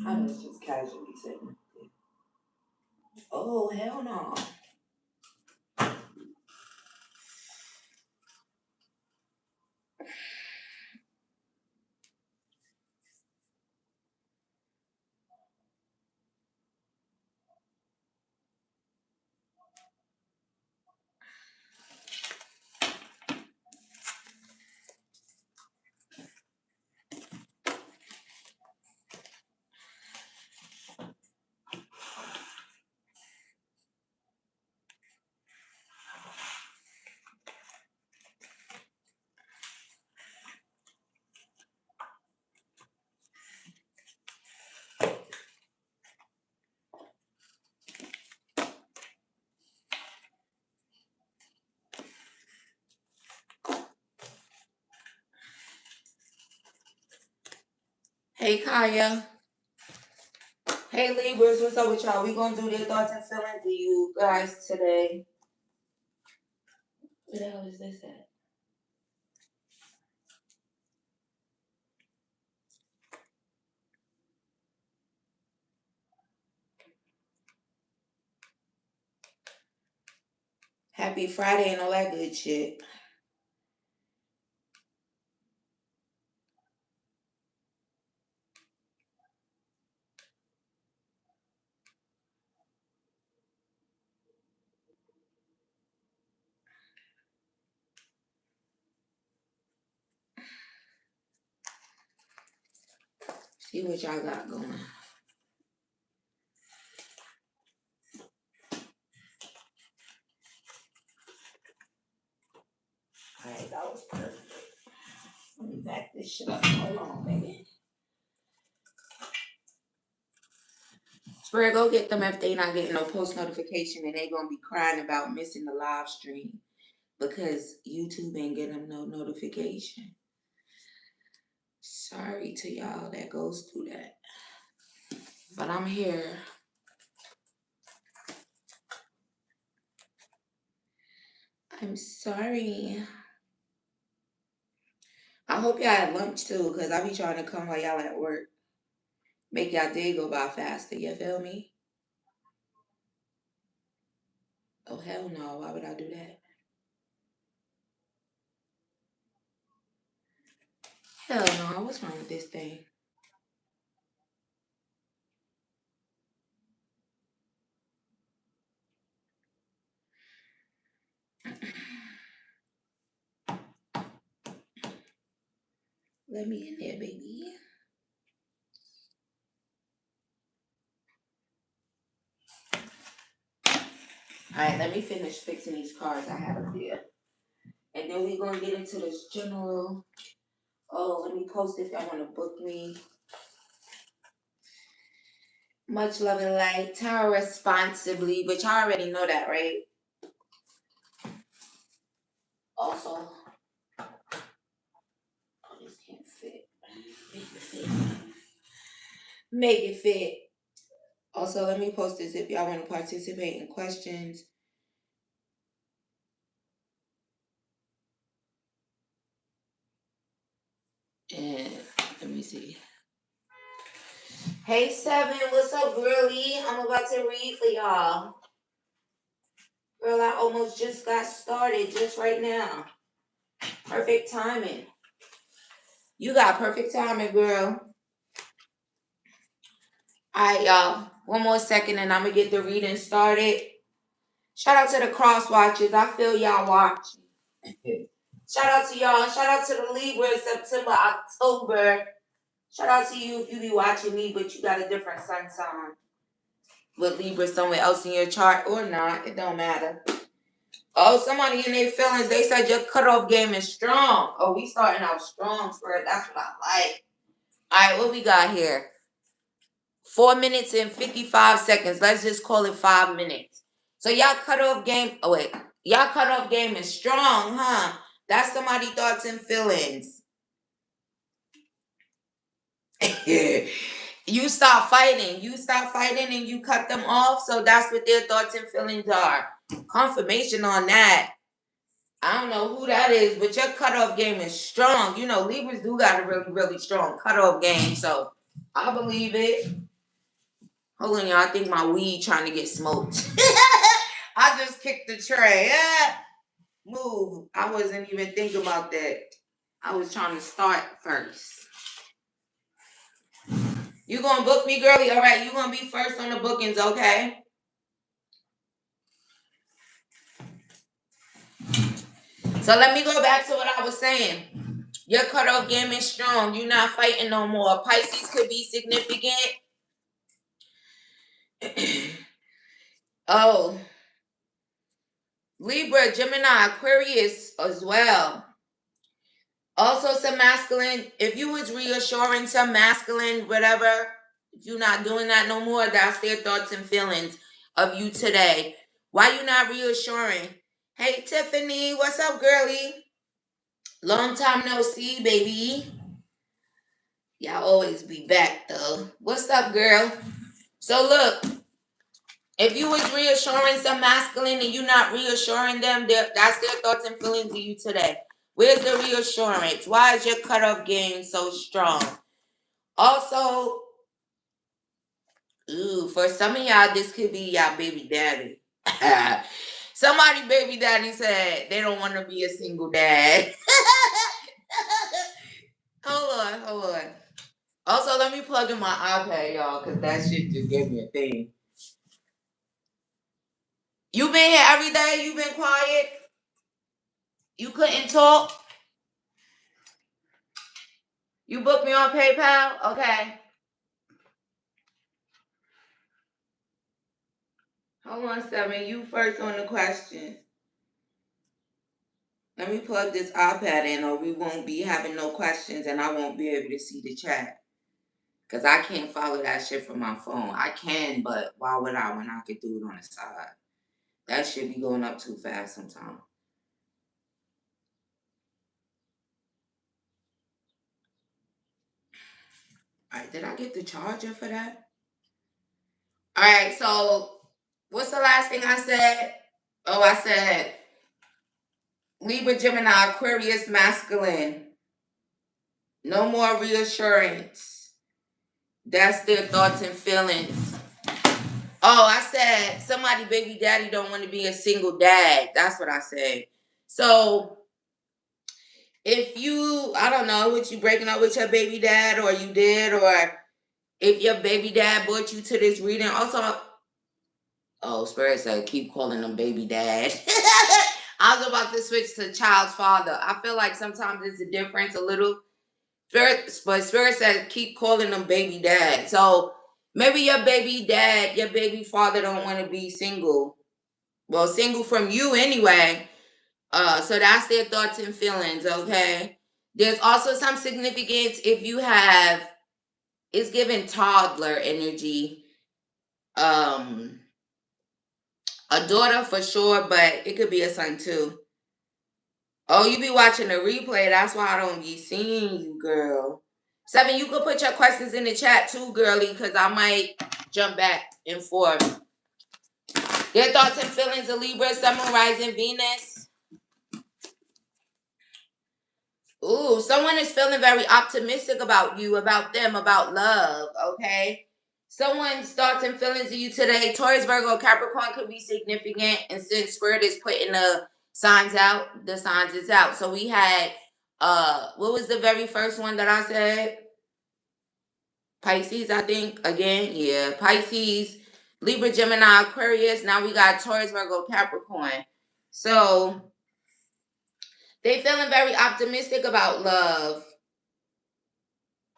I was just casually saying. Oh, hell no. Hey, Kaya. Hey, Libras. What's up with y'all? We gonna do their thoughts and feelings to you guys today. Where the hell is this at? Happy Friday and all that good shit. See what y'all got going. Alright, that was perfect. Let me back this shit up. Hold on, baby. Spirit, go get them if they not getting no post notification and they gonna be crying about missing the live stream because YouTube ain't getting them no notification. Sorry to y'all that goes through that. But I'm here. I'm sorry. I hope y'all had lunch too, because I be trying to come while y'all at work. Make y'all day go by faster, you feel me? Oh, hell no. Why would I do that? Hell no. What's wrong with this thing? Let me in there, baby. Alright, let me finish fixing these cards I have up there. And then we're going to get into this general. Oh, let me post if y'all want to book me. Much love and light. Tarot responsibly, but y'all already know that, right? Also, oh, this can't fit. Make it fit. Make it fit. Also, let me post this if y'all want to participate in questions. And let me see. Hey, Seven, what's up, girlie? I'm about to read for y'all. Girl, I almost just got started just right now. Perfect timing. You got perfect timing, girl. Alright, y'all. One more second and I'm going to get the reading started. Shout out to the cross watchers. I feel y'all watching. Shout out to y'all. Shout out to the Libra September, October. Shout out to you if you be watching me, but you got a different sun sign. With Libra somewhere else in your chart or not. It don't matter. Oh, somebody in their feelings, they said your cutoff game is strong. Oh, we starting out strong, Spirit. That's what I like. All right, what we got here? 4 minutes and 55 seconds. Let's just call it 5 minutes. So y'all cutoff game. Oh wait, y'all cutoff game is strong, huh? That's somebody's thoughts and feelings. You stop fighting. You stop fighting and you cut them off. So that's what their thoughts and feelings are. Confirmation on that. I don't know who that is, but your cutoff game is strong. You know, Libras do got a really, really strong cutoff game. So I believe it. Hold on, y'all. I think my weed trying to get smoked. I just kicked the tray. Move. I wasn't even thinking about that. I was trying to start first. You gonna book me, girlie? All right, you gonna be first on the bookings, okay? So let me go back to what I was saying. Your cutoff game is strong. You're not fighting no more. Pisces could be significant. Oh, Libra, Gemini, Aquarius as well. Also some masculine. If you was reassuring some masculine, whatever, if you're not doing that no more, that's their thoughts and feelings of you today. Why you not reassuring? Hey, Tiffany, what's up, girlie? Long time no see, baby. Y'all always be back, though. What's up, girl? So, look, if you was reassuring some masculine and you not reassuring them, that's their thoughts and feelings of you today. Where's the reassurance? Why is your cutoff game so strong? Also, for some of y'all, this could be y'all baby daddy. Somebody baby daddy said they don't want to be a single dad. Hold on. Also, let me plug in my iPad, y'all, because that shit just gave me a thing. You been here every day? You been quiet? You couldn't talk? You booked me on PayPal? Okay. Hold on, 7. You first on the question. Let me plug this iPad in or we won't be having no questions and I won't be able to see the chat. Because I can't follow that shit from my phone. I can, but why would I when I could do it on the side? That shit be going up too fast sometimes. Alright, did I get the charger for that? Alright, so what's the last thing I said? Oh, I said Libra, Gemini, Aquarius, masculine. No more reassurance. That's their thoughts and feelings. Oh, I said somebody baby daddy don't want to be a single dad. That's what I said. So if you, I don't know, what you breaking up with your baby dad or you did, or if your baby dad brought you to this reading. Also, oh, Spirit said keep calling them baby dad. I was about to switch to child's father. I feel like sometimes there's a difference a little. But Spirit said keep calling them baby dad. So maybe your baby dad, your baby father don't want to be single. Well, single from you anyway. So that's their thoughts and feelings, okay? There's also some significance if you have, it's giving toddler energy. A daughter for sure, but it could be a son too. Oh, you be watching the replay. That's why I don't be seeing you, girl. 7, you could put your questions in the chat too, girly, because I might jump back and forth. Their thoughts and feelings of Libra, Sun, Moon, Rising, Venus. Ooh, someone is feeling very optimistic about you, about them, about love, okay? Someone's thoughts and feelings of you today. Taurus, Virgo, Capricorn could be significant. And since Spirit is putting the signs out, the signs is out. So we had, what was the very first one that I said? Pisces, I think. Again, yeah. Pisces, Libra, Gemini, Aquarius. Now we got Taurus, Virgo, Capricorn. So they feeling very optimistic about love.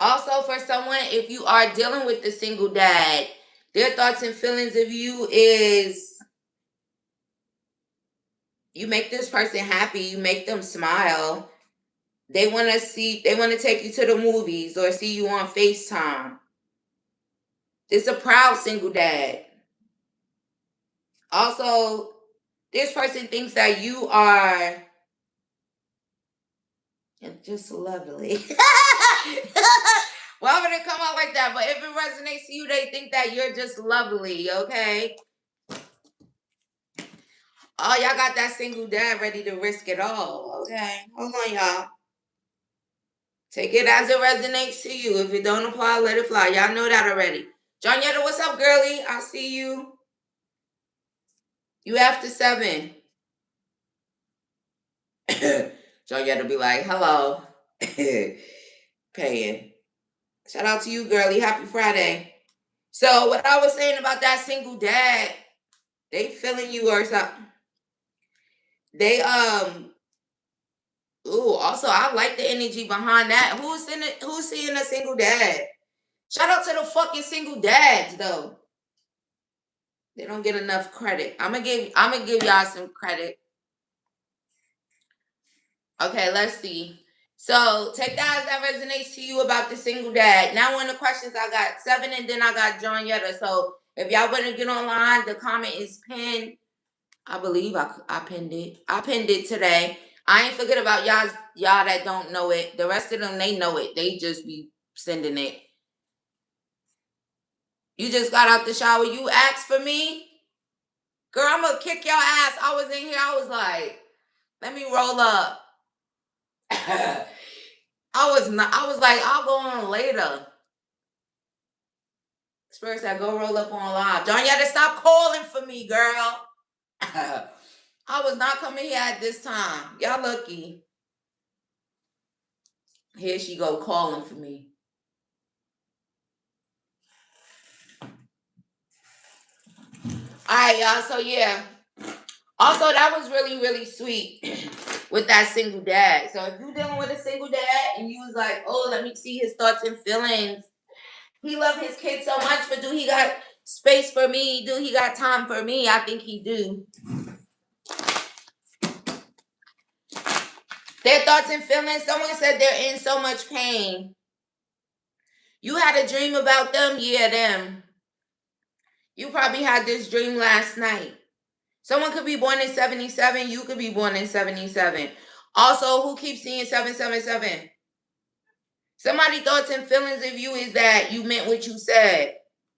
Also, for someone, if you are dealing with the single dad, their thoughts and feelings of you is you make this person happy, you make them smile. They want to take you to the movies or see you on FaceTime. It's a proud single dad. Also, this person thinks that you are just lovely. Why would it come out like that? But if it resonates to you, they think that you're just lovely, okay? Oh, y'all got that single dad ready to risk it all, okay? Hold on, y'all. Take it as it resonates to you. If it don't apply, let it fly. Y'all know that already. John Yetta, what's up, girly? I see you. You after 7. John Yetta be like, hello. Paying. Shout out to you, girly. Happy Friday. So what I was saying about that single dad, they feeling you or something. They also I like the energy behind that. Who's seeing a single dad? Shout out to the fucking single dads though. They don't get enough credit. I'm gonna give y'all some credit. Okay, let's see. So take that as that resonates to you about the single dad. Now on the questions, I got 7 and then I got John Yetta. So if y'all want to get online, the comment is pinned. I believe I pinned it. I pinned it today. I ain't forget about y'all that don't know it. The rest of them, they know it. They just be sending it. You just got out the shower. You asked for me? Girl, I'm gonna kick your ass. I was in here. I was like, let me roll up. I was like, I'll go on later. Spirit said, go roll up on live. John, you had to stop calling for me, girl. I was not coming here at this time. Y'all lucky. Here she go calling for me. Alright, y'all. So yeah. Also, that was really, really sweet with that single dad. So if you're dealing with a single dad and you was like, oh, let me see his thoughts and feelings. He love his kids so much, but do he got space for me? Do he got time for me? I think he do. Their thoughts and feelings. Someone said they're in so much pain. You had a dream about them? Yeah, them. You probably had this dream last night. Someone could be born in 77. You could be born in 77. Also, who keeps seeing 777? Somebody's thoughts and feelings of you is that you meant what you said.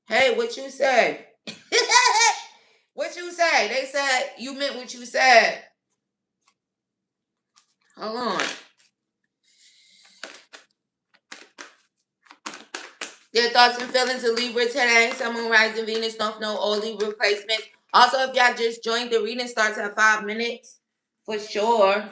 Hey, what you said? What you say? They said you meant what you said. Hold on. Their thoughts and feelings of Libra today. Sun, Moon, Rising, Venus, North Node, all Libra placements. Also, if y'all just joined, the reading starts at 5 minutes. For sure.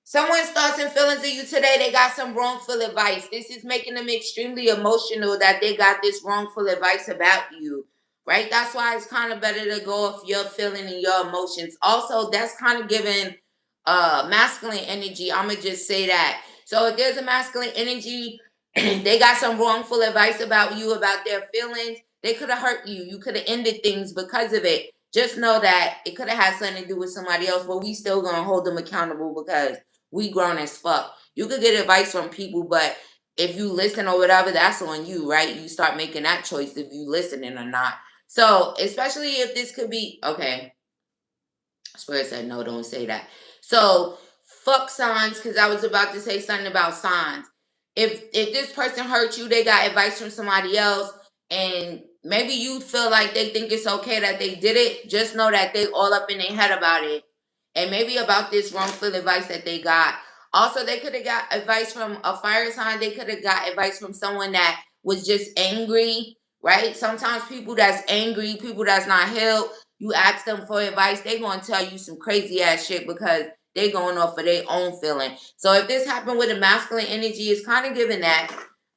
Someone's thoughts and feelings of you today, they got some wrongful advice. This is making them extremely emotional that they got this wrongful advice about you, right? That's why it's kind of better to go off your feeling and your emotions. Also, that's kind of giving masculine energy. I'm going to just say that. So if there's a masculine energy, they got some wrongful advice about you, about their feelings. They could have hurt you. You could have ended things because of it. Just know that it could have had something to do with somebody else, but we still going to hold them accountable because we grown as fuck. You could get advice from people, but if you listen or whatever, that's on you, right? You start making that choice if you listening or not. So, especially if this could be, okay. Spirit said, no, don't say that. So, fuck signs, because I was about to say something about signs. If this person hurt you, they got advice from somebody else, and maybe you feel like they think it's okay that they did it, just know that they all up in their head about it. And maybe about this wrongful advice that they got. Also, they could have got advice from a fire sign. They could have got advice from someone that was just angry, right? Sometimes people that's angry, people that's not healed, you ask them for advice, they going to tell you some crazy ass shit because they going off of their own feeling. So if this happened with a masculine energy, it's kind of giving that.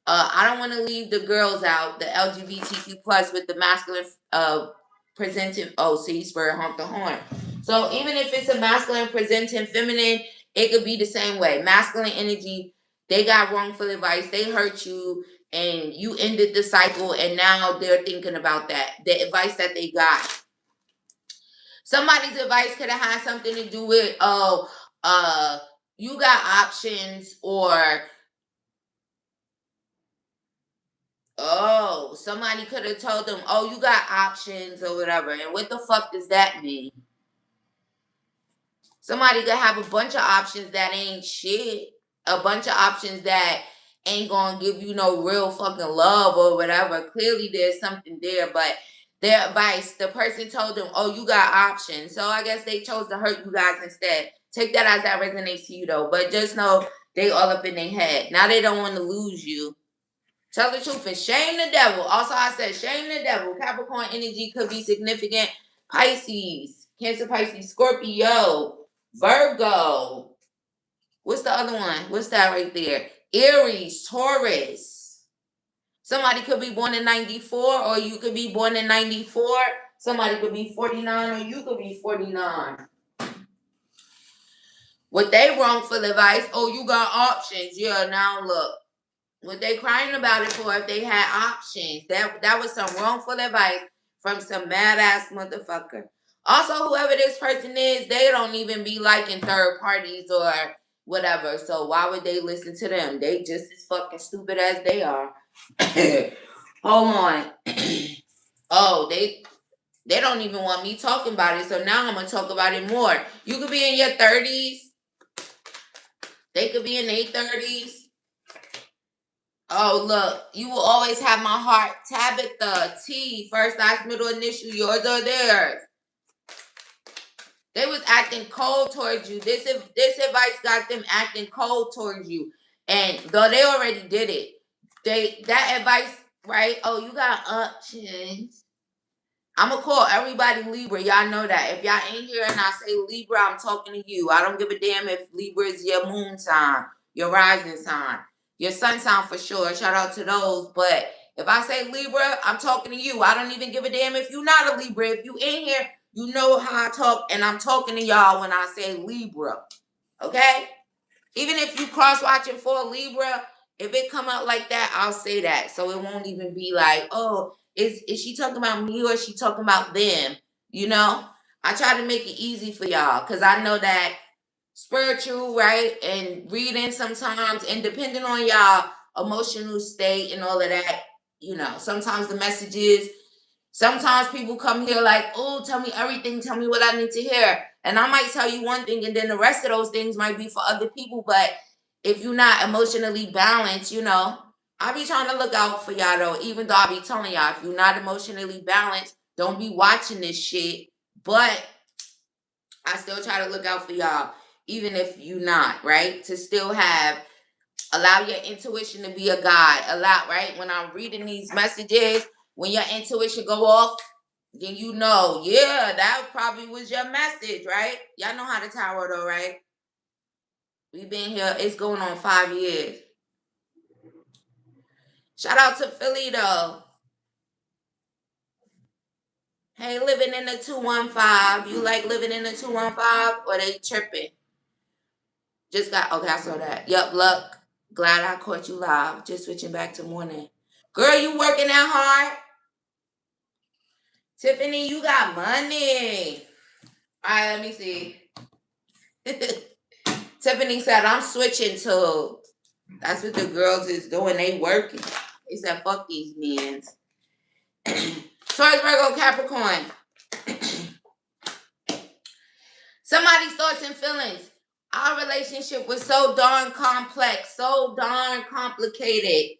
I don't want to leave the girls out, the LGBTQ plus with the masculine presenting. Oh, see, Spirit honk the horn. So even if it's a masculine presenting feminine, it could be the same way. Masculine energy, they got wrongful advice, they hurt you, and you ended the cycle, and now they're thinking about that. The advice that they got. Somebody's advice could have had something to do with, you got options, or somebody could have told them, oh, you got options or whatever. And what the fuck does that mean? Somebody could have a bunch of options that ain't shit. A bunch of options that ain't gonna give you no real fucking love or whatever. Clearly there's something there, but their advice, the person told them, oh, you got options. So I guess they chose to hurt you guys instead. Take that as that resonates to you though. But just know they all up in their head. Now they don't want to lose you. Tell the truth and shame the devil. Also, I said shame the devil. Capricorn energy could be significant. Pisces, Cancer, Pisces, Scorpio, Virgo. What's the other one? What's that right there? Aries, Taurus. Somebody could be born in 94 or you could be born in 94. Somebody could be 49 or you could be 49. What they wrongful advice? Oh, you got options. Yeah, now look. What they crying about it for if they had options. That was some wrongful advice from some mad ass motherfucker. Also, whoever this person is, they don't even be liking third parties or whatever. So why would they listen to them? They just as fucking stupid as they are. Hold on. Oh, they don't even want me talking about it. So now I'm gonna talk about it more. You could be in your 30s. They could be in their 30s. Oh, look, you will always have my heart. Tabitha, T, first, last, middle, initial, yours or theirs. They was acting cold towards you. This advice got them acting cold towards you. And though they already did it, that advice, right? Oh, you got options. I'm going to call everybody Libra. Y'all know that. If y'all ain't here and I say Libra, I'm talking to you. I don't give a damn if Libra is your moon sign, your rising sign, your sun sign for sure. Shout out to those. But if I say Libra, I'm talking to you. I don't even give a damn if you're not a Libra. If you in here, you know how I talk. And I'm talking to y'all when I say Libra. Okay? Even if you cross-watching for a Libra, if it come out like that, I'll say that. So it won't even be like, oh, is she talking about me or is she talking about them? You know? I try to make it easy for y'all because I know that spiritual, right? And reading sometimes, and depending on y'all emotional state and all of that, you know, sometimes the messages, sometimes people come here like, oh, tell me everything, tell me what I need to hear. And I might tell you one thing and then the rest of those things might be for other people. But if you're not emotionally balanced, you know, I be trying to look out for y'all though, even though I be telling y'all, if you're not emotionally balanced, don't be watching this shit. But I still try to look out for y'all, even if you're not, right? To still allow your intuition to be a guide. Allow, right? When I'm reading these messages, when your intuition go off, then you know, yeah, that probably was your message, right? Y'all know how to tarot though, right? We've been here, it's going on 5 years. Shout out to Philly though. Hey, living in the 215. You like living in the 215 or they tripping? Just got, okay, I saw that. Yup, luck. Glad I caught you live. Just switching back to morning. Girl, you working that hard? Tiffany, you got money. All right, let me see. Tiffany said, I'm switching to, that's what the girls is doing. They working. They said, fuck these men. Taurus, Virgo, Capricorn. Somebody's thoughts and feelings. Our relationship was so darn complex, so darn complicated.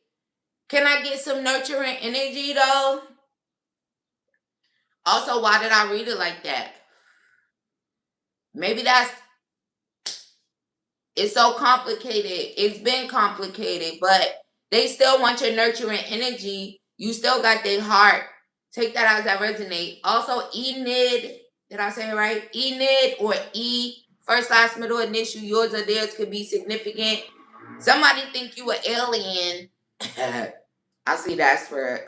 Can I get some nurturing energy though? Also, why did I read it like that? Maybe it's so complicated. It's been complicated, but they still want your nurturing energy. You still got their heart. Take that as that resonate. Also, Enid, did I say it right? Enid or E, first, last, middle, initial, yours or theirs could be significant. Somebody think you an alien. I see that spirit.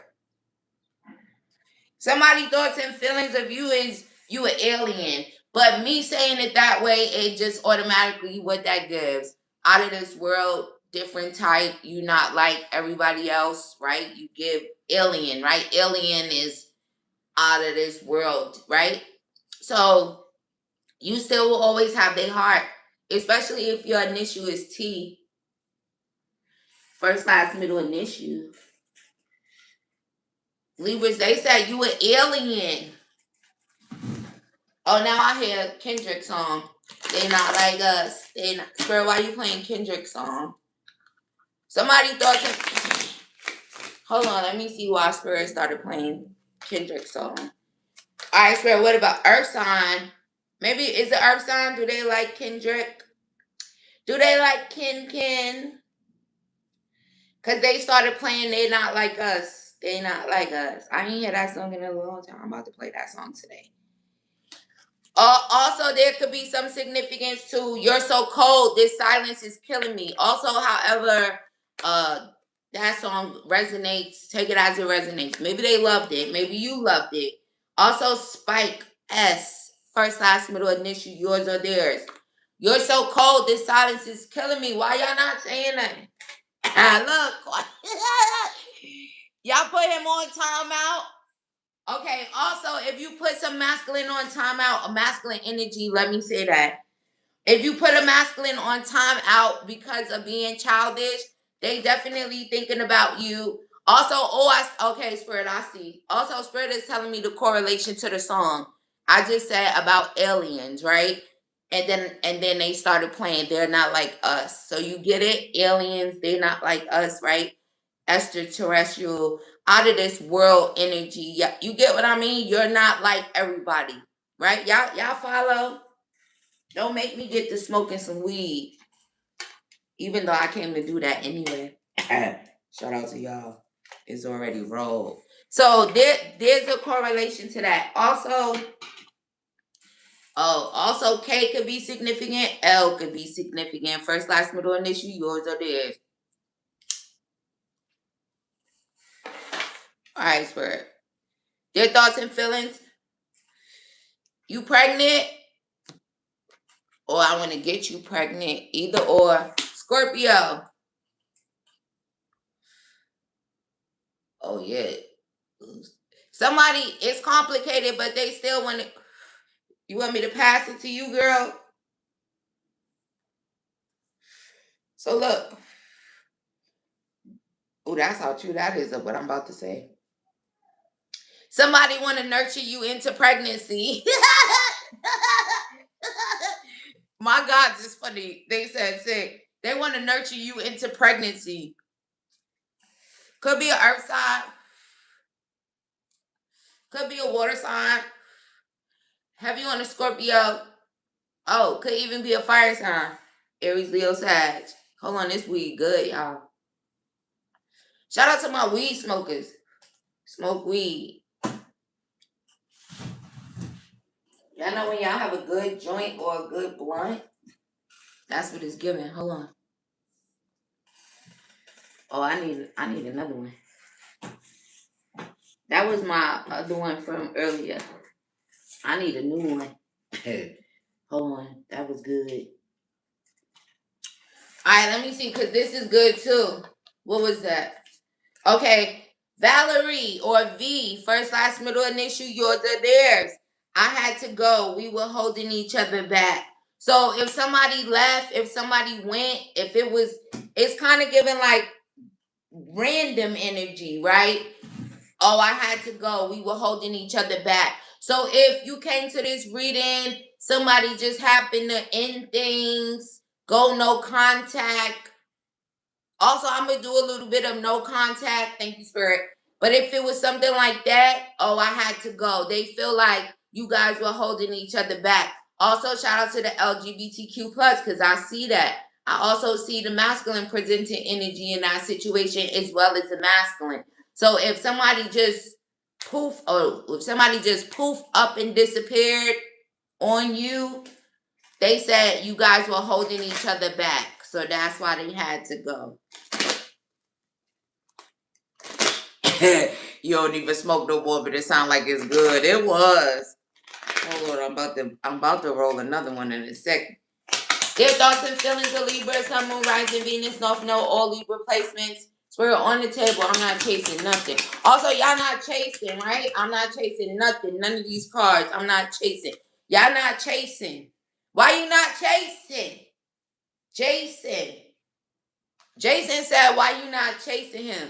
Somebody thoughts and feelings of you is you an alien. But me saying it that way, it just automatically what that gives. Out of this world, different type. You not like everybody else, right? You give alien, right? Alien is out of this world, right? So you still will always have their heart, especially if your initial is T. First, last, middle, initial. Libras, they said you an alien. Oh, now I hear Kendrick's song. They not like us. They not. Spirit, why you playing Kendrick's song? Somebody thought that. Hold on, let me see why Spirit started playing Kendrick's song. All right, Spirit, what about Earth sign? Maybe is it Earth sign? Do they like Kendrick? Do they like Ken? Because they started playing They Not Like Us. They Not Like Us. I ain't hear that song in a long time. I'm about to play that song today. Also, there could be some significance to "You're So Cold, This Silence Is Killing Me." Also, however, uh, that song resonates. Take it as it resonates. Maybe they loved it. Maybe you loved it. Also, Spike S. First, last, middle, initial. Yours or theirs. "You're so cold. This silence is killing me." Why y'all not saying that? Look, y'all put him on timeout. Okay, also, if you put some masculine on timeout, a masculine energy, let me say that. If you put a masculine on timeout because of being childish, they definitely thinking about you. Also, okay, Spirit, I see. Also, Spirit is telling me the correlation to the song I just said about aliens, right? And then they started playing "They're Not Like Us." So you get it? Aliens, they're not like us, right? Extraterrestrial, out of this world energy. Yeah, you get what I mean? You're not like everybody, right? Y'all follow? Don't make me get to smoking some weed, even though I came to do that anyway. Shout out to y'all. It's already rolled. So there's a correlation to that. Also K could be significant. L could be significant. First, last, middle, initial. Yours or theirs. All right, Spirit. Their thoughts and feelings. You pregnant? Or I want to get you pregnant. Either or. Scorpio. Oh yeah. Somebody, it's complicated, but they still want to. You want me to pass it to you, girl? So look. Oh, that's how true that is of what I'm about to say. Somebody want to nurture you into pregnancy. My God, it's funny. They said, say, they want to nurture you into pregnancy. Could be an earth sign. Could be a water sign. Have you on a Scorpio? Oh, could even be a fire sign. Aries, Leo, Sag. Hold on, this weed good, y'all. Shout out to my weed smokers. Smoke weed. Y'all know when y'all have a good joint or a good blunt? That's what it's giving. Hold on. Oh, I need another one. That was my other one from earlier. I need a new one. Hold on. That was good. Alright, let me see, because this is good too. What was that? Okay. Valerie or V, first, last, middle, initial, yours or theirs. I had to go. We were holding each other back. So if somebody left, if somebody went, it's kind of giving like random energy, right? Oh, I had to go. We were holding each other back. So if you came to this reading, somebody just happened to end things, go no contact. Also, I'm going to do a little bit of no contact. Thank you, Spirit. But if it was something like that, oh, I had to go. They feel like you guys were holding each other back. Also, shout out to the LGBTQ plus because I see that. I also see the masculine presenting energy in that situation as well as the masculine. So if somebody just poof up and disappeared on you, they said you guys were holding each other back. So that's why they had to go. You don't even smoke no more, but it sounds like it's good. It was. Hold on, I'm about to roll another one in a second. Their thoughts and feelings of Libra, Sun, Moon, Rising, Venus, North Node, all Libra placements. Spirit on the table. I'm not chasing nothing. Also, y'all not chasing, right? I'm not chasing nothing. None of these cards. I'm not chasing. Y'all not chasing. Why you not chasing? Jason. Jason said, why you not chasing him?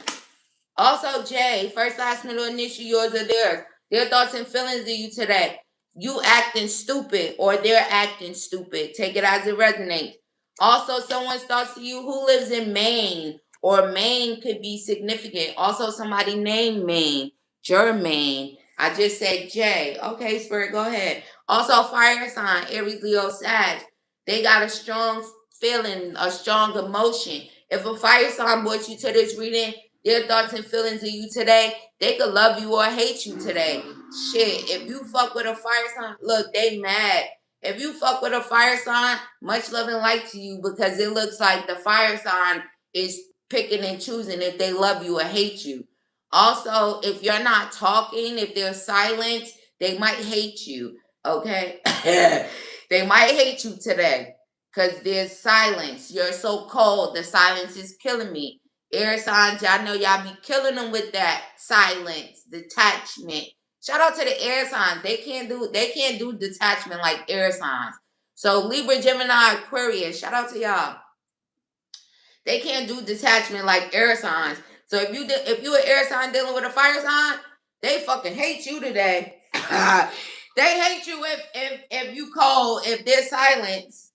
Also, Jay, first, last, middle, initial, yours or theirs. Their thoughts and feelings of you today. You acting stupid or they're acting stupid. Take it as it resonates. Also, someone's thoughts to you who lives in Maine or Maine could be significant. Also, somebody named Maine, Jermaine. I just said Jay. Okay, Spirit, go ahead. Also, fire sign, Aries, Leo, Sag. They got a strong feeling, a strong emotion. If a fire sign brought you to this reading, their thoughts and feelings of you today, they could love you or hate you today. Shit, if you fuck with a fire sign, look, they mad. If you fuck with a fire sign, much love and light to you, because it looks like the fire sign is picking and choosing if they love you or hate you. Also, if you're not talking, if there's silence, they might hate you. Okay? They might hate you today because there's silence. You're so cold. The silence is killing me. Air signs, y'all know y'all be killing them with that silence, detachment. Shout out to the air signs. They can't do detachment like air signs. So Libra, Gemini, Aquarius, shout out to y'all. They can't do detachment like air signs. So if you an air sign dealing with a fire sign, they fucking hate you today. They hate you if you cold, if there's silence.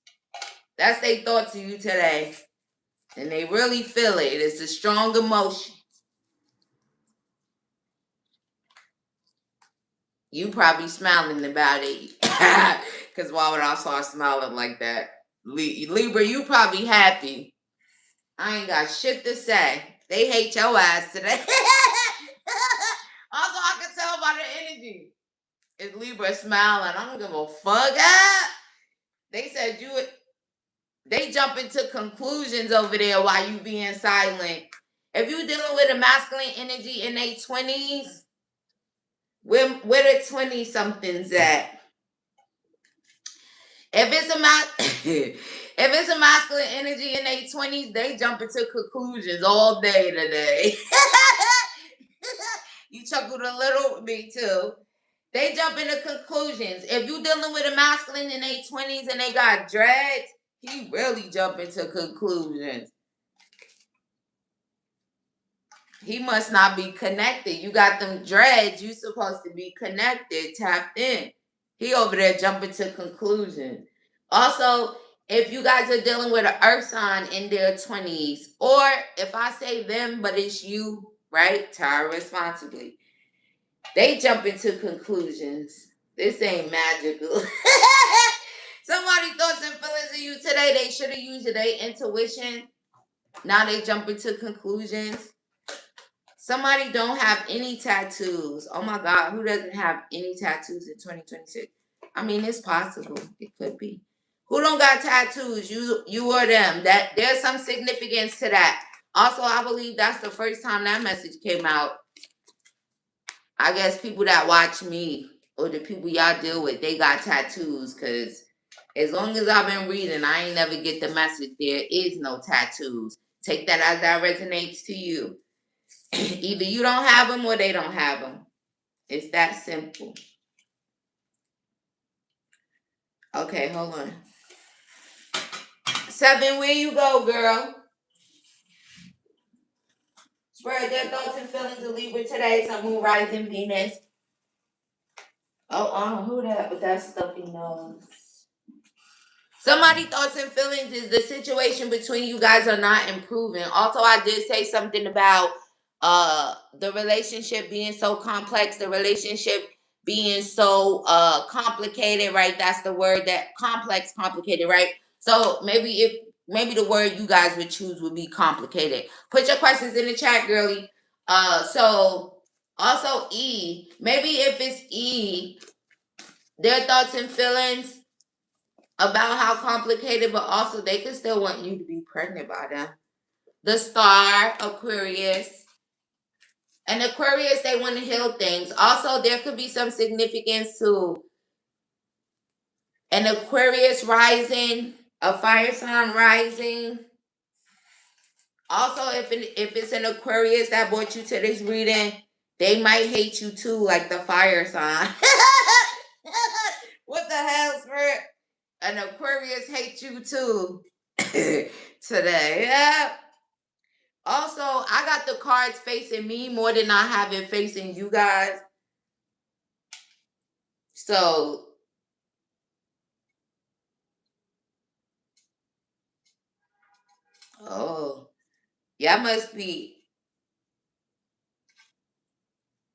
That's their thoughts of you today. And they really feel it. It's a strong emotion. You probably smiling about it. Because why would I start smiling like that? Libra, you probably happy. I ain't got shit to say. They hate your ass today. Also, I can tell by the energy. It's Libra smiling. I don't give a fuck. They said they jump into conclusions over there while you being silent. If you dealing with a masculine energy in their 20s, where the 20 somethings at? If it's if it's a masculine energy in their 20s, they jump into conclusions all day today. You chuckled a little, me too. They jump into conclusions. If you dealing with a masculine in their 20s and they got dreads, he really jump into conclusions. He must not be connected. You got them dreads. You supposed to be connected, tapped in. He over there jumping to conclusions. Also, if you guys are dealing with an earth sign in their 20s, or if I say them, but it's you, right? Tire responsibly. They jump into conclusions. This ain't magical. Somebody thoughts and feelings of you today. They should have used their intuition. Now they jump into conclusions. Somebody don't have any tattoos. Oh my God, who doesn't have any tattoos in 2026? I mean, it's possible. It could be. Who don't got tattoos? You or them. That there's some significance to that. Also, I believe that's the first time that message came out. I guess people that watch me or the people y'all deal with, they got tattoos, because as long as I've been reading, I ain't never get the message there is no tattoos. Take that as that resonates to you. Either you don't have them or they don't have them. It's that simple. Okay, hold on. 7, where you go, girl? Spread their thoughts and feelings of Libra today. Some moon rising Venus. Oh, who that with that stuffy nose? Somebody thoughts and feelings is the situation between you guys are not improving. Also, I did say something about the relationship being so complex, the relationship being so complicated, right? That's the word, that complex, complicated, right? So maybe the word you guys would choose would be complicated. Put your questions in the chat, girly. So also E, maybe if it's E, their thoughts and feelings about how complicated, but also they can still want you to be pregnant by them. The star, Aquarius. And Aquarius, they want to heal things. Also, there could be some significance to an Aquarius rising, a fire sign rising. Also, if it's an Aquarius that brought you to this reading, they might hate you too, like the fire sign. What the hell, Spirit? An Aquarius hates you too today. Yeah. Also, I got the cards facing me more than I have it facing you guys. So, y'all must be,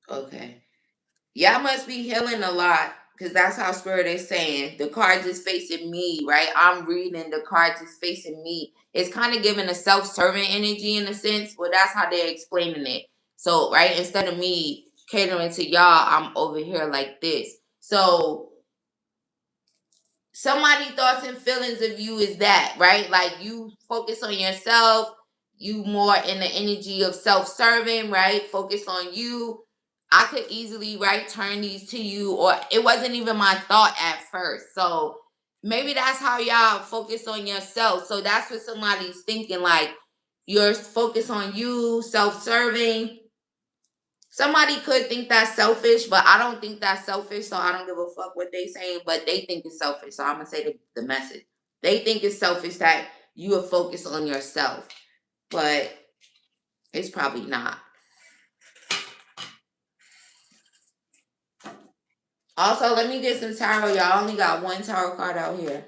okay. Y'all must be healing a lot. because that's how Spirit is saying. The cards is facing me, right? I'm reading the cards is facing me. It's kind of giving a self-serving energy in a sense. Well, that's how they're explaining it. So, right, instead of me catering to y'all, I'm over here like this. So, somebody's thoughts and feelings of you is that, right? Like, you focus on yourself. You more in the energy of self-serving, right? Focus on you. I could easily, right, turn these to you, or it wasn't even my thought at first. So maybe that's how y'all focus on yourself. So that's what somebody's thinking, like you're focused on you, self-serving. Somebody could think that's selfish, but I don't think that's selfish, so I don't give a fuck what they saying, but they think it's selfish. So I'm gonna say the message. They think it's selfish that you are focused on yourself, but it's probably not. Also, let me get some tarot. Y'all only got one tarot card out here.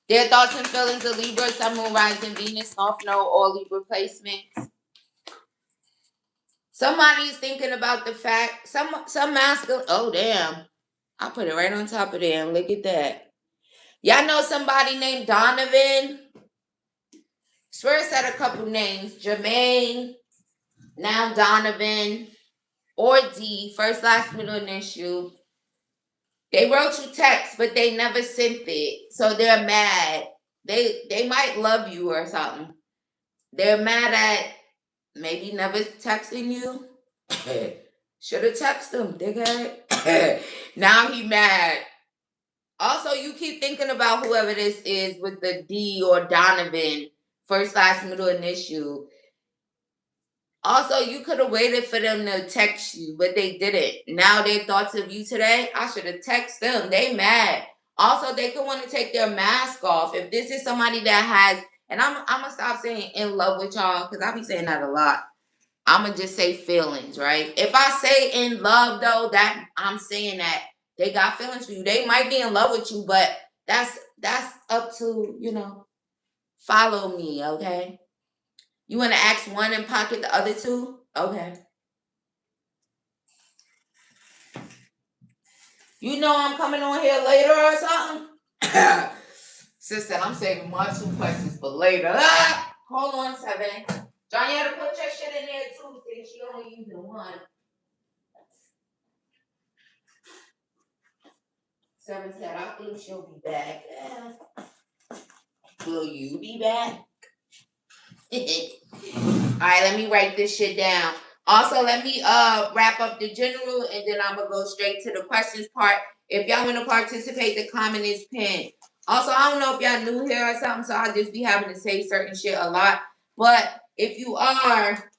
Their thoughts and feelings of Libra, Sun, Moon, Rising, Venus, North Node, or Libra placements. Somebody's thinking about the fact, some masculine, oh damn. I put it right on top of there and look at that. Y'all know somebody named Donovan? Spirit said a couple names. Jermaine, now Donovan, or D, first, last, middle initial. They wrote you text, but they never sent it. So they're mad. They might love you or something. They're mad at maybe never texting you. Should have texted him, dickhead. Now he mad. Also, you keep thinking about whoever this is with the D or Donovan, first, last, middle initial. Also, you could have waited for them to text you, but they didn't. Now their thoughts of you today, I should have texted them. They mad. Also, they could want to take their mask off. If this is somebody that has, and I'm gonna stop saying in love with y'all, because I be saying that a lot. I'm gonna just say feelings, right? If I say in love though, that I'm saying that they got feelings for you. They might be in love with you, but that's up to, follow me, okay? You want to ask one and pocket the other two? Okay. You know I'm coming on here later or something? Sister, I'm saving my 2 questions for later. Hold on, 7. Johnny, put your shit in there too, since she only using one. 7 said, I think she'll be back. Will you be back? Alright, let me write this shit down. Also, let me wrap up the general, and then I'm gonna go straight to the questions part. If y'all want to participate, the comment is pinned. Also, I don't know if y'all new here or something, so I'll just be having to say certain shit a lot. But if you are,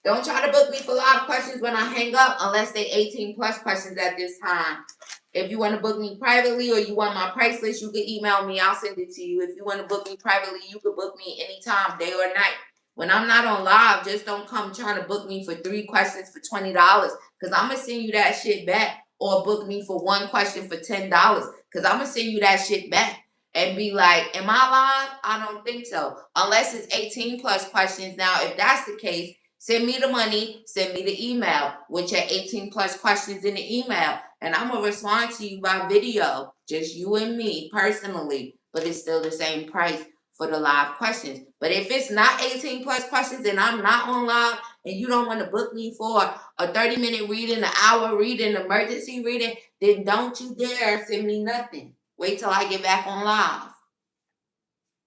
don't try to book me for a lot of questions when I hang up, unless they 18 plus questions at this time. If you want to book me privately or you want my price list, you can email me. I'll send it to you. If you want to book me privately, you can book me anytime, day or night. When I'm not on live, just don't come trying to book me for 3 questions for $20, because I'm going to send you that shit back. Or book me for 1 question for $10, because I'm going to send you that shit back. And be like, am I live? I don't think so. Unless it's 18 plus questions. Now, if that's the case, send me the money, send me the email with your 18 plus questions in the email. And I'm going to respond to you by video. Just you and me personally. But it's still the same price for the live questions. But if it's not 18 plus questions and I'm not on live and you don't want to book me for a 30-minute reading, an hour reading, emergency reading, then don't you dare send me nothing. Wait till I get back on live.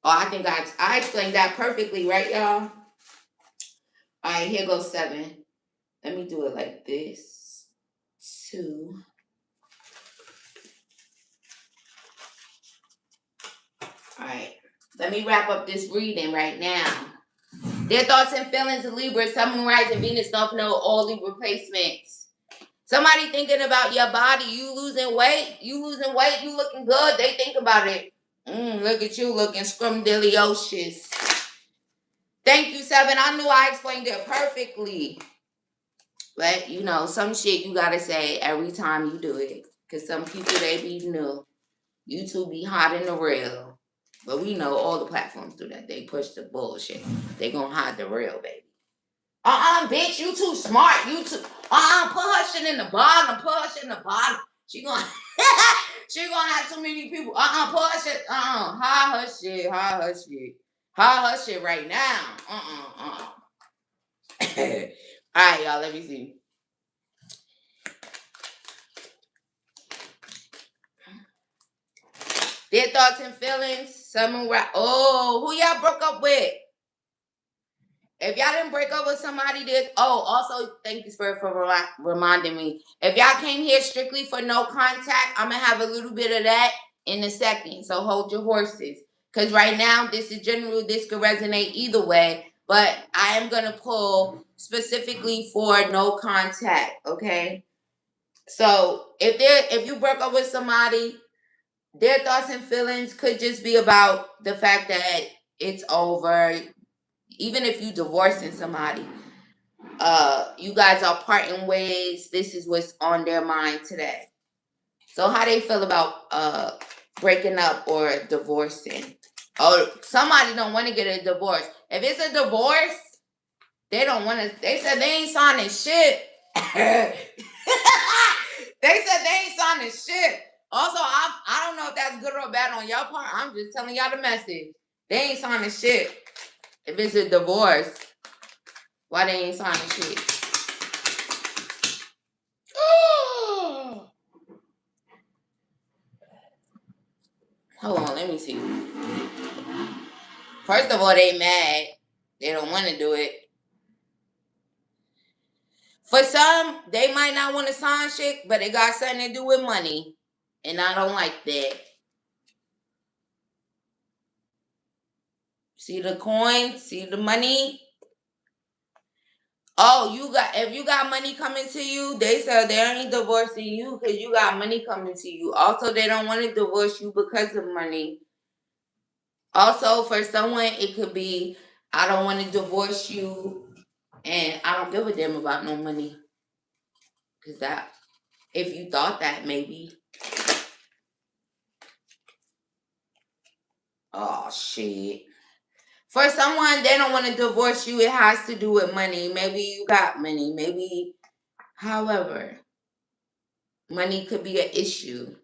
Oh, I think I explained that perfectly, right, y'all? All right, here goes 7. Let me do it like this. 2. All right. Let me wrap up this reading right now. Their thoughts and feelings of Libra, Sun, Moon, Rising, Venus, North Node, all Libra placements. Somebody thinking about your body. You losing weight. You looking good. They think about it. Look at you looking scrumdiddlyocious. Thank you, 7. I knew I explained it perfectly. But, some shit you gotta say every time you do it. Because some people, they be new. YouTube be hiding the real. But we know all the platforms do that. They push the bullshit. They gonna hide the real, baby. Bitch, you too smart. You too. Put her shit in the bottom. Put her shit in the bottom. She gonna, she gonna have too many people. Put her shit. Hide her shit. Hide her shit. Hide her shit right now. All right, y'all. Let me see. Their thoughts and feelings. Someone. Oh, who y'all broke up with? If y'all didn't break up with somebody, also thank you Spirit for reminding me. If y'all came here strictly for no contact, I'm gonna have a little bit of that in a second. So hold your horses, because right now this is general. This could resonate either way, but I am gonna pull specifically for no contact. Okay, so if you broke up with somebody, their thoughts and feelings could just be about the fact that it's over. Even if you divorcing somebody, you guys are parting ways. This is what's on their mind today. So how they feel about breaking up or divorcing? Oh, somebody don't want to get a divorce. If it's a divorce, they don't want to. They said they ain't signing shit. They said they ain't signing shit. Also, I don't know if that's good or bad on your part. I'm just telling y'all the message. They ain't signing shit. If it's a divorce, why they ain't signing shit? Hold on, let me see. First of all, they mad. They don't want to do it. For some, they might not want to sign shit, but it got something to do with money. And I don't like that. See the coin? See the money? Oh, if you got money coming to you, they said they ain't divorcing you because you got money coming to you. Also, they don't want to divorce you because of money. Also, for someone, it could be, I don't want to divorce you and I don't give a damn about no money. Because that, if you thought that, maybe. Oh, shit. For someone, they don't want to divorce you. It has to do with money. Maybe you got money. Maybe, however, money could be an issue.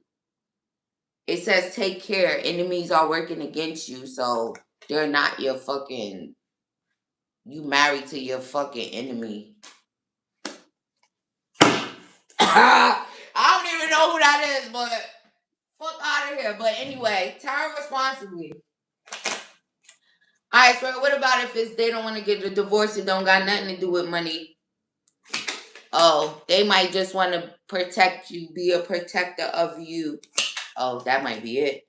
It says take care. Enemies are working against you. So they're not your fucking, you married to your fucking enemy. I don't even know who that is, but fuck out of here. But anyway, tire responsibly. Alright, so what about if they don't want to get a divorce and don't got nothing to do with money? Oh, they might just want to protect you, be a protector of you. Oh, that might be it.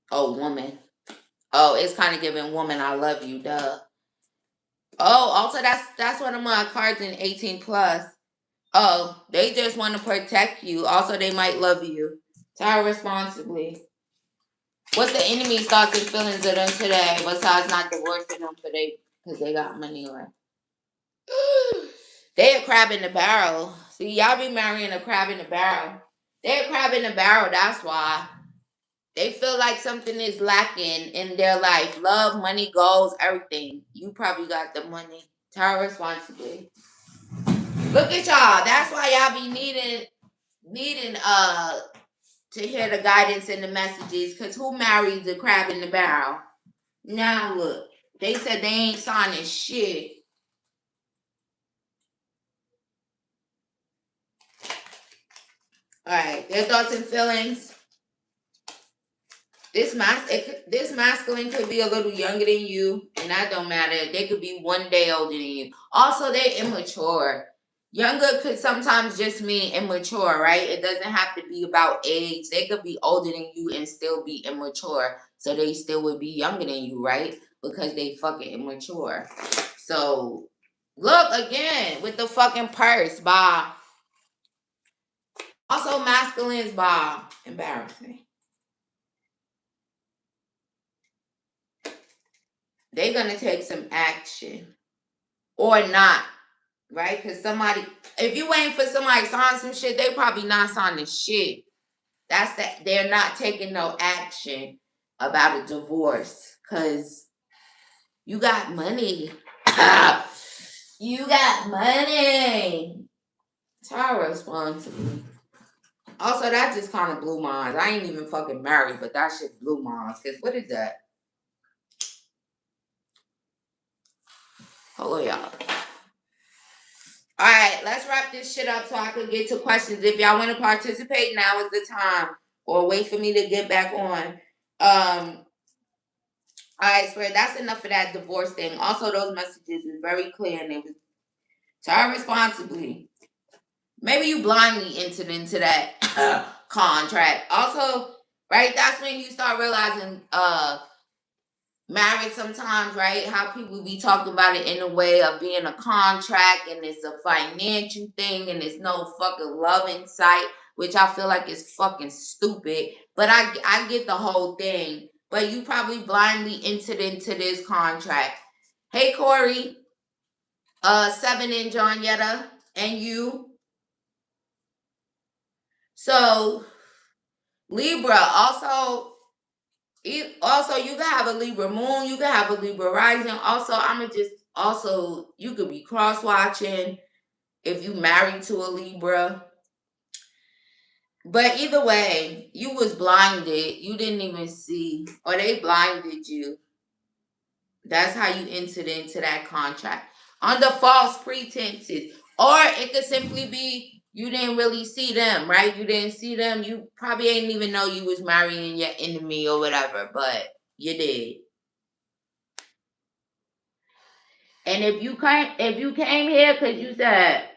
Oh, woman. Oh, it's kind of giving woman, I love you, duh. Oh, also that's one of my cards in 18 plus. Oh, they just want to protect you. Also, they might love you. Tire responsibly. What's the enemy's thoughts and feelings of them today besides not divorcing them because they got money or they a crab in the barrel. See, y'all be marrying a crab in the barrel. They a crab in the barrel, that's why. They feel like something is lacking in their life. Love, money, goals, everything. You probably got the money. Tire responsibly. Look at y'all. That's why y'all be needing to hear the guidance and the messages. Because who marries a crab in the barrel? Now look. They said they ain't signing shit. Alright, their thoughts and feelings. This masculine could be a little younger than you, and that don't matter. They could be one day older than you. Also, they're immature. Younger could sometimes just mean immature, right? It doesn't have to be about age. They could be older than you and still be immature. So they still would be younger than you, right? Because they fucking immature. So, look again with the fucking purse, Bob. Also, masculines, Bob. Embarrassing. They're going to take some action. Or not. Right? Because if you waiting for somebody to sign some shit, they probably not signing shit. That's that. They're not taking no action about a divorce. Because you got money. You got money. Tara responsibly. Also, that just kind of blew my eyes. I ain't even fucking married, but that shit blew my eyes. Cause what is that? Hello, y'all. All right, let's wrap this shit up so I can get to questions. If y'all want to participate, now is the time, or wait for me to get back on. All right, Spirit, that's enough of that divorce thing. Also, those messages is very clear, and it was try responsibly. Maybe you blindly entered into that contract. Also, right, that's when you start realizing marriage sometimes, right? How people be talking about it in a way of being a contract and it's a financial thing and there's no fucking love in sight, which I feel like is fucking stupid. But I get the whole thing. But you probably blindly entered into this contract. Hey Corey, 7 in John Yetta, and you. So Libra also you can have a Libra moon, you can have a Libra rising. Also, you could be cross watching if you married to a Libra. But either way, you was blinded. You didn't even see, or they blinded you. That's how you entered into that contract under false pretenses. Or it could simply be you didn't really see them, right? You didn't see them. You probably didn't even know you was marrying your enemy or whatever, but you did. And if you came here because you said,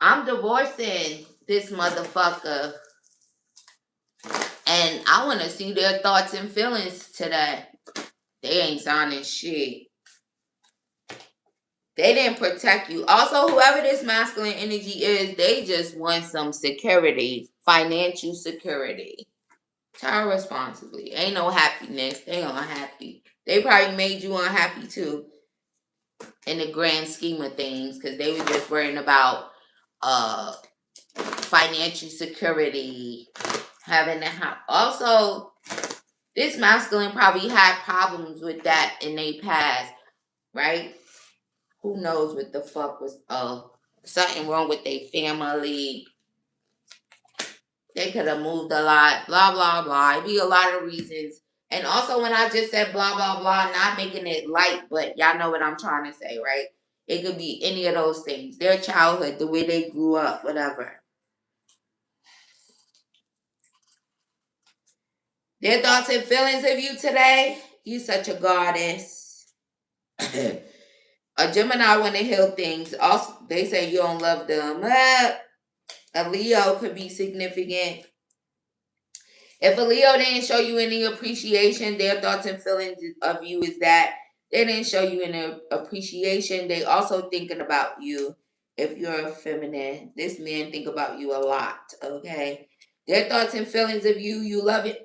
I'm divorcing this motherfucker and I want to see their thoughts and feelings today, they ain't signing shit. They didn't protect you. Also, whoever this masculine energy is, they just want some security, financial security. Try responsibly. Ain't no happiness. They unhappy. They probably made you unhappy too in the grand scheme of things because they were just worrying about financial security, having a house. Also, this masculine probably had problems with that in their past, right? Who knows what the fuck was something wrong with their family. They could have moved a lot, blah blah blah. It'd be a lot of reasons. And also when I just said blah blah blah, not making it light, but y'all know what I'm trying to say, right? It could be any of those things. Their childhood, the way they grew up, whatever. Their thoughts and feelings of you today. You such a goddess. A Gemini want to heal things. Also, they say you don't love them. A Leo could be significant. If a Leo didn't show you any appreciation, their thoughts and feelings of you is that they didn't show you any appreciation. They also thinking about you. If you're a feminine, this man think about you a lot. Okay, their thoughts and feelings of you, you love it.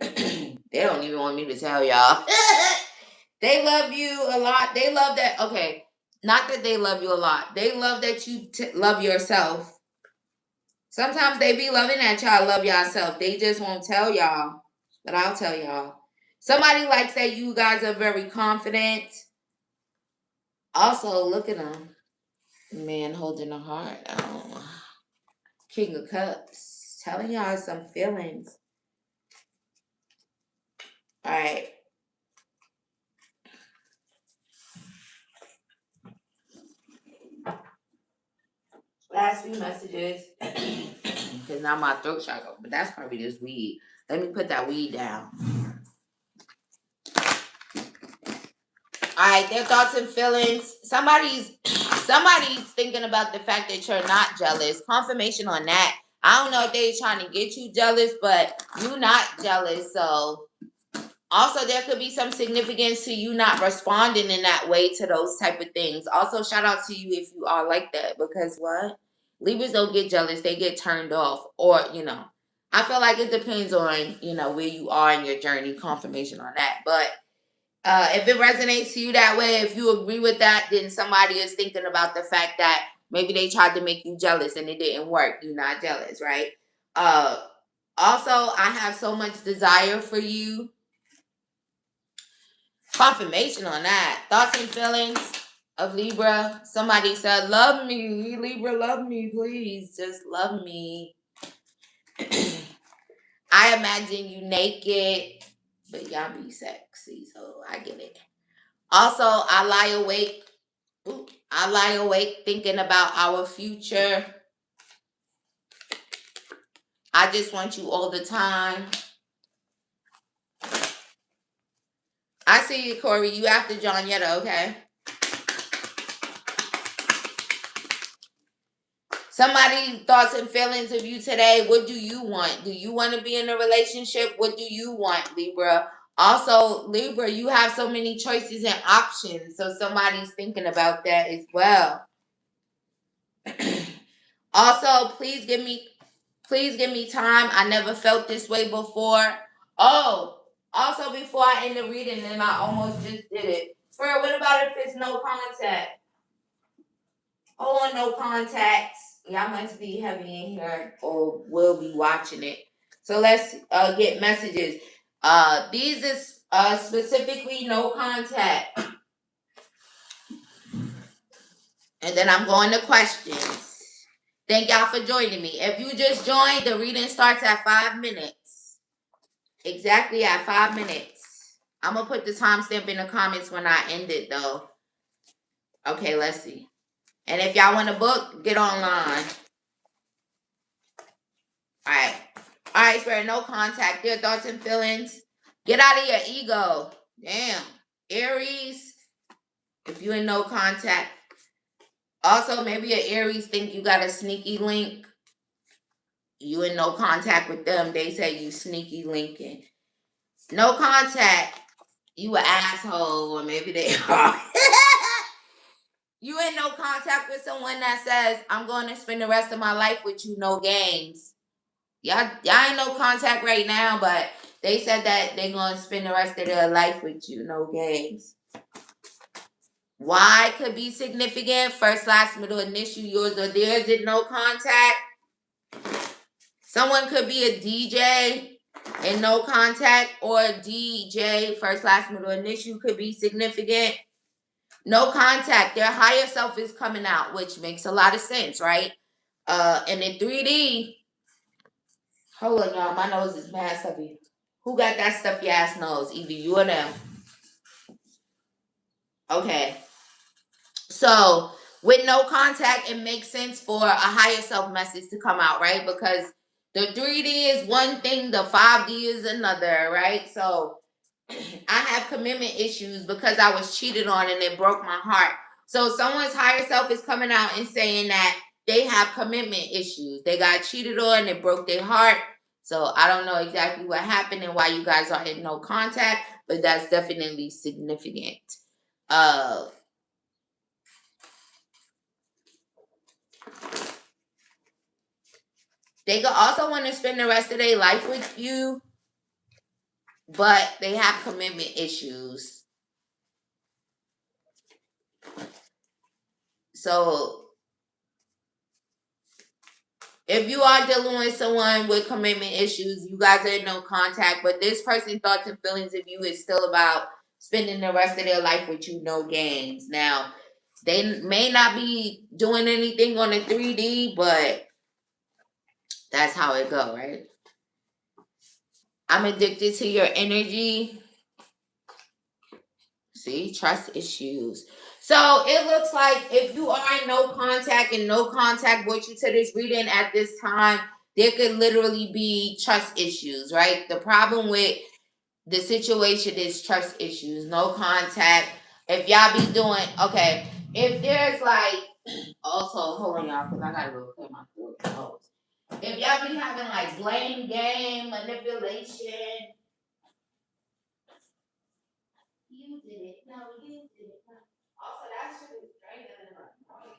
They don't even want me to tell y'all. They love you a lot. They love that. Okay, not that they love you a lot. They love that you love yourself. Sometimes they be loving that y'all love yourself. They just won't tell y'all, but I'll tell y'all. Somebody likes that you guys are very confident. Also, look at them. Man holding a heart. Oh. King of Cups. Telling y'all some feelings. All right. Last few messages. Because now my throat shot go. But that's probably just weed. Let me put that weed down. All right, their thoughts and feelings. Somebody's thinking about the fact that you're not jealous. Confirmation on that. I don't know if they're trying to get you jealous, but you're not jealous. So also there could be some significance to you not responding in that way to those type of things. Also, shout out to you if you are like that, because what? Libras don't get jealous, they get turned off. Or, I feel like it depends on, where you are in your journey. Confirmation on that. But if it resonates to you that way, if you agree with that, then somebody is thinking about the fact that maybe they tried to make you jealous and it didn't work. You're not jealous, right? Also, I have so much desire for you. Confirmation on that. Thoughts and feelings. of Libra. Somebody said, love me, Libra, love me, please. Just love me. I imagine you naked, but y'all be sexy, so I get it. Also, I lie awake. I lie awake thinking about our future. I just want you all the time. I see you, Corey. You after John Yetta, okay? Somebody thoughts and feelings of you today. What do you want? Do you want to be in a relationship? What do you want, Libra? Also, Libra, you have so many choices and options. So somebody's thinking about that as well. Also, please give me time. I never felt this way before. Oh, also before I end the reading, and I almost just did it. Spirit, what about if it's no contact? Oh, no contacts. Y'all must be heavy in here or will be watching it. So let's get messages. These is specifically no contact. And then I'm going to questions. Thank y'all for joining me. If you just joined, the reading starts at 5 minutes. Exactly at 5 minutes. I'm going to put the timestamp in the comments when I end it, though. Okay, let's see. And if y'all want to book, get online. All right, Spirit, no contact. Your thoughts and feelings. Get out of your ego. Damn. Aries, if you in no contact. Also, maybe an Aries think you got a sneaky link. You in no contact with them. They say you sneaky linking. No contact. You an asshole, or maybe they are. You in no contact with someone that says, I'm going to spend the rest of my life with you, no games. Y'all ain't no contact right now, but they said that they're going to spend the rest of their life with you, no games. Why could be significant? First, last, middle, initial, yours or theirs in no contact. Someone could be a DJ in no contact, or a DJ, first, last, middle, initial could be significant. No contact. Their higher self is coming out, which makes a lot of sense, right? And in 3D, hold on, y'all. My nose is mad stuffy. Who got that stuffy ass nose? Either you or them. Okay. So, with no contact, it makes sense for a higher self message to come out, right? Because the 3D is one thing, the 5D is another, right? So, I have commitment issues because I was cheated on and it broke my heart. So someone's higher self is coming out and saying that they have commitment issues. They got cheated on, it broke their heart. So I don't know exactly what happened and why you guys are in no contact, but that's definitely significant. They could also want to spend the rest of their life with you, but they have commitment issues. So if you are dealing with someone with commitment issues, you guys are in no contact, but this person's thoughts and feelings of you is still about spending the rest of their life with you, no games. Now, they may not be doing anything on the 3D, but that's how it go, right? I'm addicted to your energy. See, trust issues. So it looks like if you are in no contact and no contact brought you to this reading at this time, there could literally be trust issues, right? The problem with the situation is trust issues, no contact. If y'all be doing, okay, if there's like, also, hold on y'all, because I gotta go clear my throat. If y'all be having like blame game, manipulation, you did it. No, you did it. Also, that shit is straighter than my point.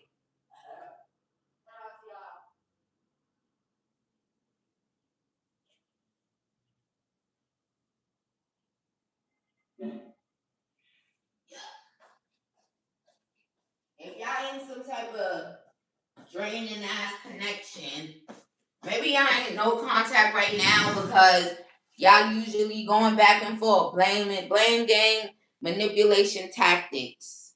If y'all in some type of draining ass connection, maybe y'all ain't in no contact right now because y'all usually going back and forth, blame game, manipulation tactics.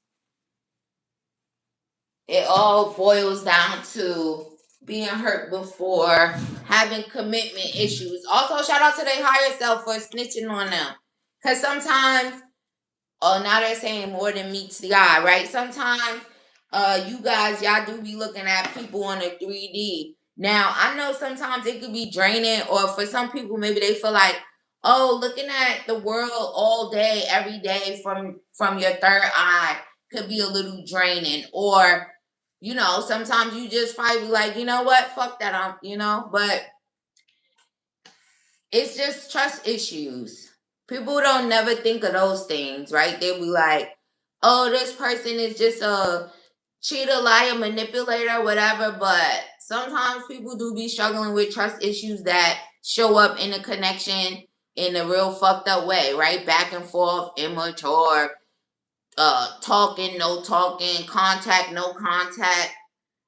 It all boils down to being hurt before, having commitment issues. Also, shout out to their higher self for snitching on them. Because sometimes, oh, now they're saying more than meets the eye, right? Sometimes you guys, y'all do be looking at people on a 3D. Now, I know sometimes it could be draining, or for some people, maybe they feel like, oh, looking at the world all day, every day from your third eye could be a little draining. Or, you know, sometimes you just probably be like, you know what, fuck that, but it's just trust issues. People don't never think of those things, right? They'll be like, oh, this person is just a cheater, liar, manipulator, whatever. But sometimes people do be struggling with trust issues that show up in a connection in a real fucked up way, right? Back and forth, immature, talking, no talking, contact, no contact.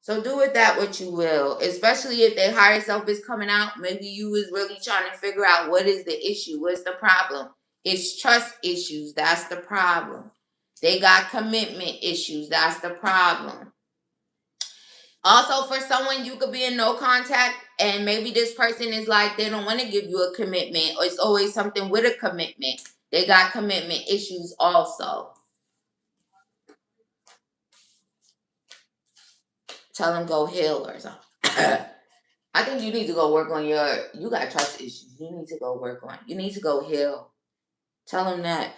So do with that what you will, especially if their higher self is coming out. Maybe you is really trying to figure out what is the issue, what's the problem. It's trust issues, that's the problem. They got commitment issues, that's the problem. Also, for someone, you could be in no contact, and maybe this person is like, they don't want to give you a commitment, or it's always something with a commitment. They got commitment issues also. Tell them go heal or something. I think you need to go work on you got trust issues. You need to go work on. You need to go heal. Tell them that.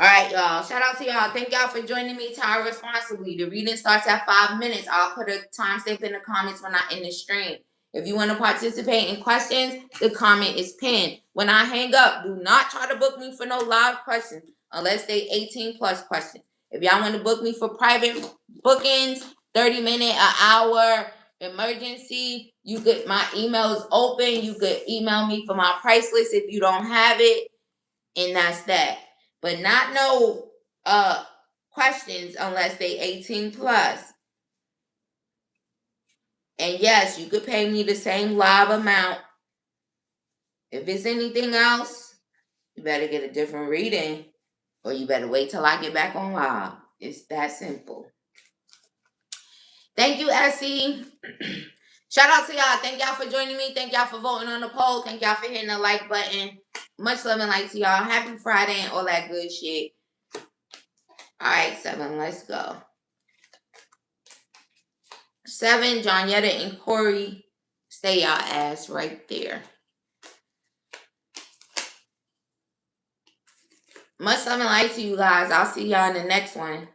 All right, y'all. Shout out to y'all. Thank y'all for joining me. Time responsibly. The reading starts at 5 minutes. I'll put a timestamp in the comments when I end the stream. If you want to participate in questions, the comment is pinned. When I hang up, do not try to book me for no live questions unless they 18 plus questions. If y'all want to book me for private bookings, 30-minute, an hour, emergency, you could, my email is open. You could email me for my price list if you don't have it, and that's that. But not no questions unless they 18 plus. And yes, you could pay me the same live amount. If it's anything else, you better get a different reading, or you better wait till I get back on live. It's that simple. Thank you, Essie. Shout out to y'all. Thank y'all for joining me. Thank y'all for voting on the poll. Thank y'all for hitting the like button. Much love and light to y'all. Happy Friday and all that good shit. All right, 7, let's go. 7, Johnetta and Corey, stay y'all ass right there. Much love and light to you guys. I'll see y'all in the next one.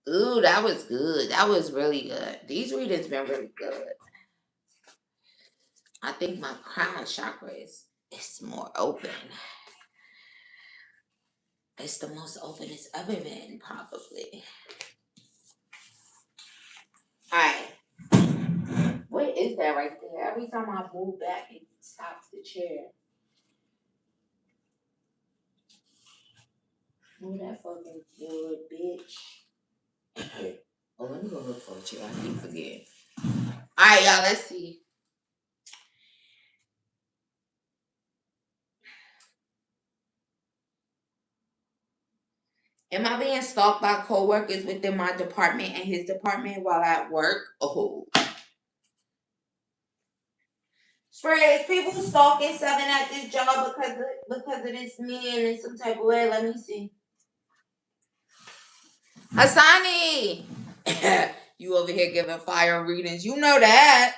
Ooh, that was good. That was really good. These readings been really good. I think my crown chakra is more open. It's the most open it's ever been, probably. Alright. What is that right there? Every time I move back, it stops the chair. Move that fucking wood, bitch. Oh, let me go look for a chair. I keep forgetting. Alright, y'all, let's see. Am I being stalked by coworkers within my department and his department while at work? Oh. Spreads, people stalking 7 at this job because of this man in some type of way. Let me see. Hassani! You over here giving fire readings. You know that.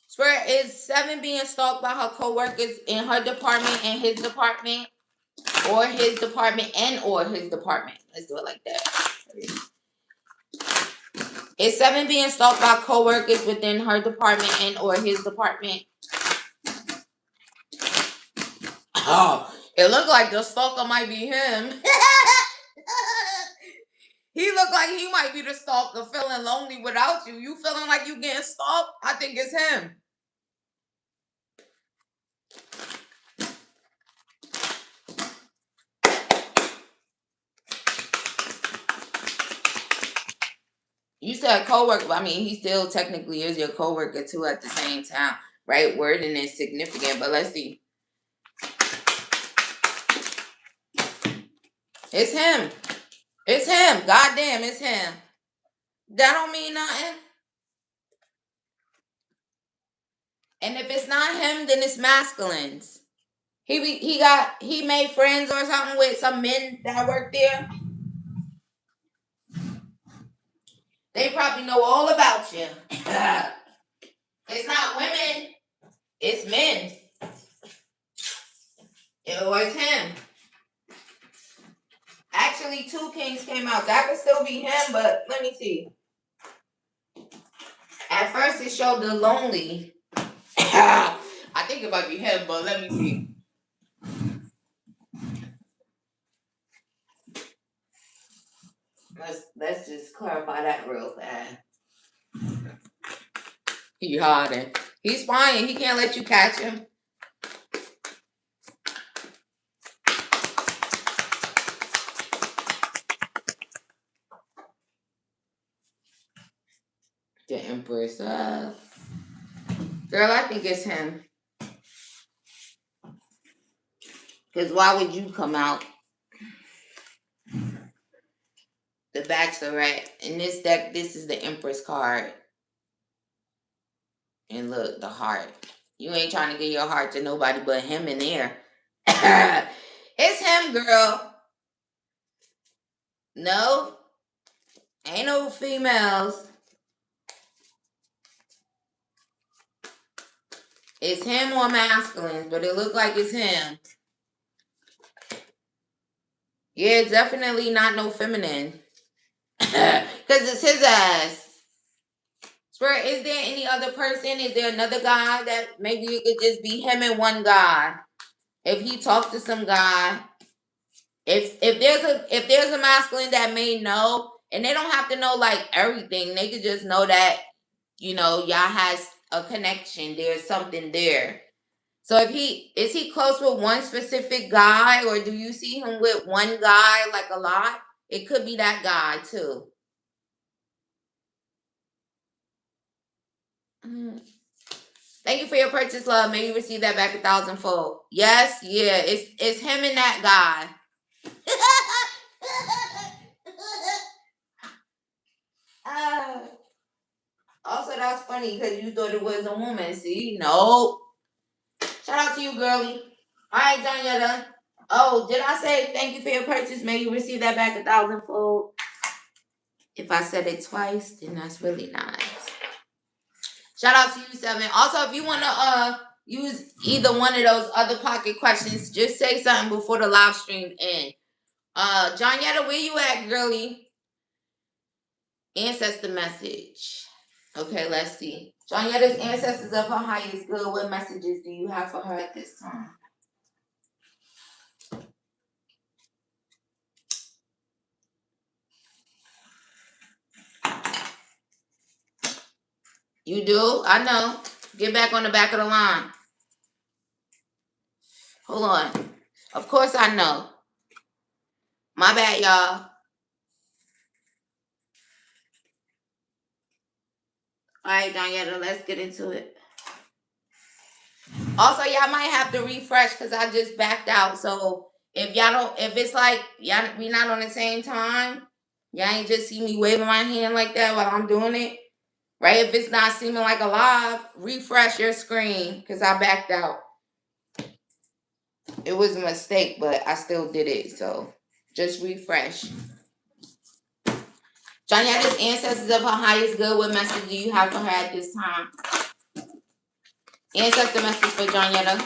Spread, is 7 being stalked by her coworkers in her department and his department? Or his department and or his department. Let's do it like that. Is 7 being stalked by coworkers within her department and or his department? Oh, it looked like the stalker might be him. He looked like he might be the stalker, feeling lonely without you. You feeling like you getting stalked? I think it's him. You said co-worker, but I mean, he still technically is your co-worker too at the same time, right? Wording is significant, but let's see. It's him. It's him. Goddamn, it's him. That don't mean nothing. And if it's not him, then it's masculines. He made friends or something with some men that work there. They probably know all about you. It's not women. It's men. It was him. Actually, 2 kings came out. That could still be him, but let me see. At first, it showed the lonely. I think it might be him, but let me see. Let's just clarify that real fast. He hiding. He's fine. He can't let you catch him. The Empress. Girl, I think it's him. Because why would you come out? The Bachelorette. In this deck, this is the Empress card. And look, the heart. You ain't trying to give your heart to nobody but him in there. It's him, girl. No. Ain't no females. It's him or masculine, but it look like it's him. Yeah, it's definitely not no feminine. Because it's his ass. Spirit, is there any other person? Is there another guy that maybe it could just be him and one guy? If he talked to some guy, if there's a masculine that may know, and they don't have to know like everything, they could just know that, you know, y'all has a connection. There's something there. So is he close with one specific guy, or do you see him with one guy like a lot? It could be that guy too. Thank you for your purchase, love. May you receive that back 1,000-fold. Yes, yeah, it's him and that guy. Also, that's funny because you thought it was a woman. See, no. Shout out to you, girlie. All right, Daniela. Oh, did I say thank you for your purchase? May you receive that back 1,000-fold. If I said it twice, then that's really nice. Shout out to you, Seven. Also, if you want to use either one of those other pocket questions, just say something before the live stream ends. Johnyetta, where you at, girlie? Ancestor message. Okay, let's see. Johnyetta's ancestors of her highest good. What messages do you have for her at this time? You do? I know. Get back on the back of the line. Hold on. Of course I know. My bad, y'all. All right, Daniela, let's get into it. Also, y'all might have to refresh because I just backed out. So if it's like y'all we not on the same time, y'all ain't just see me waving my hand like that while I'm doing it. Right? If it's not seeming like a live, refresh your screen because I backed out. It was a mistake, but I still did it. So just refresh. Johnyetta's ancestors of her highest good. What message do you have for her at this time? Ancestor message for Johnyetta.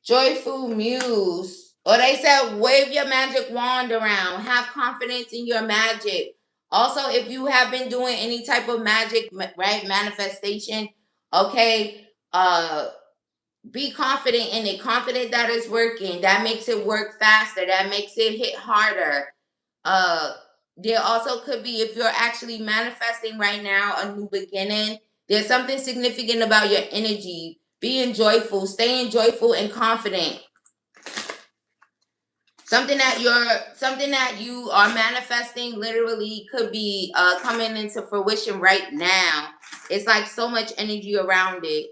Joyful muse. Or they said wave your magic wand around. Have confidence in your magic. Also, if you have been doing any type of magic, right, manifestation, okay, be confident in it. Confident that it's working. That makes it work faster. That makes it hit harder. There also could be, if you're actually manifesting right now a new beginning, there's something significant about your energy. Being joyful, staying joyful and confident. Something that you are manifesting literally could be coming into fruition right now. It's like so much energy around it.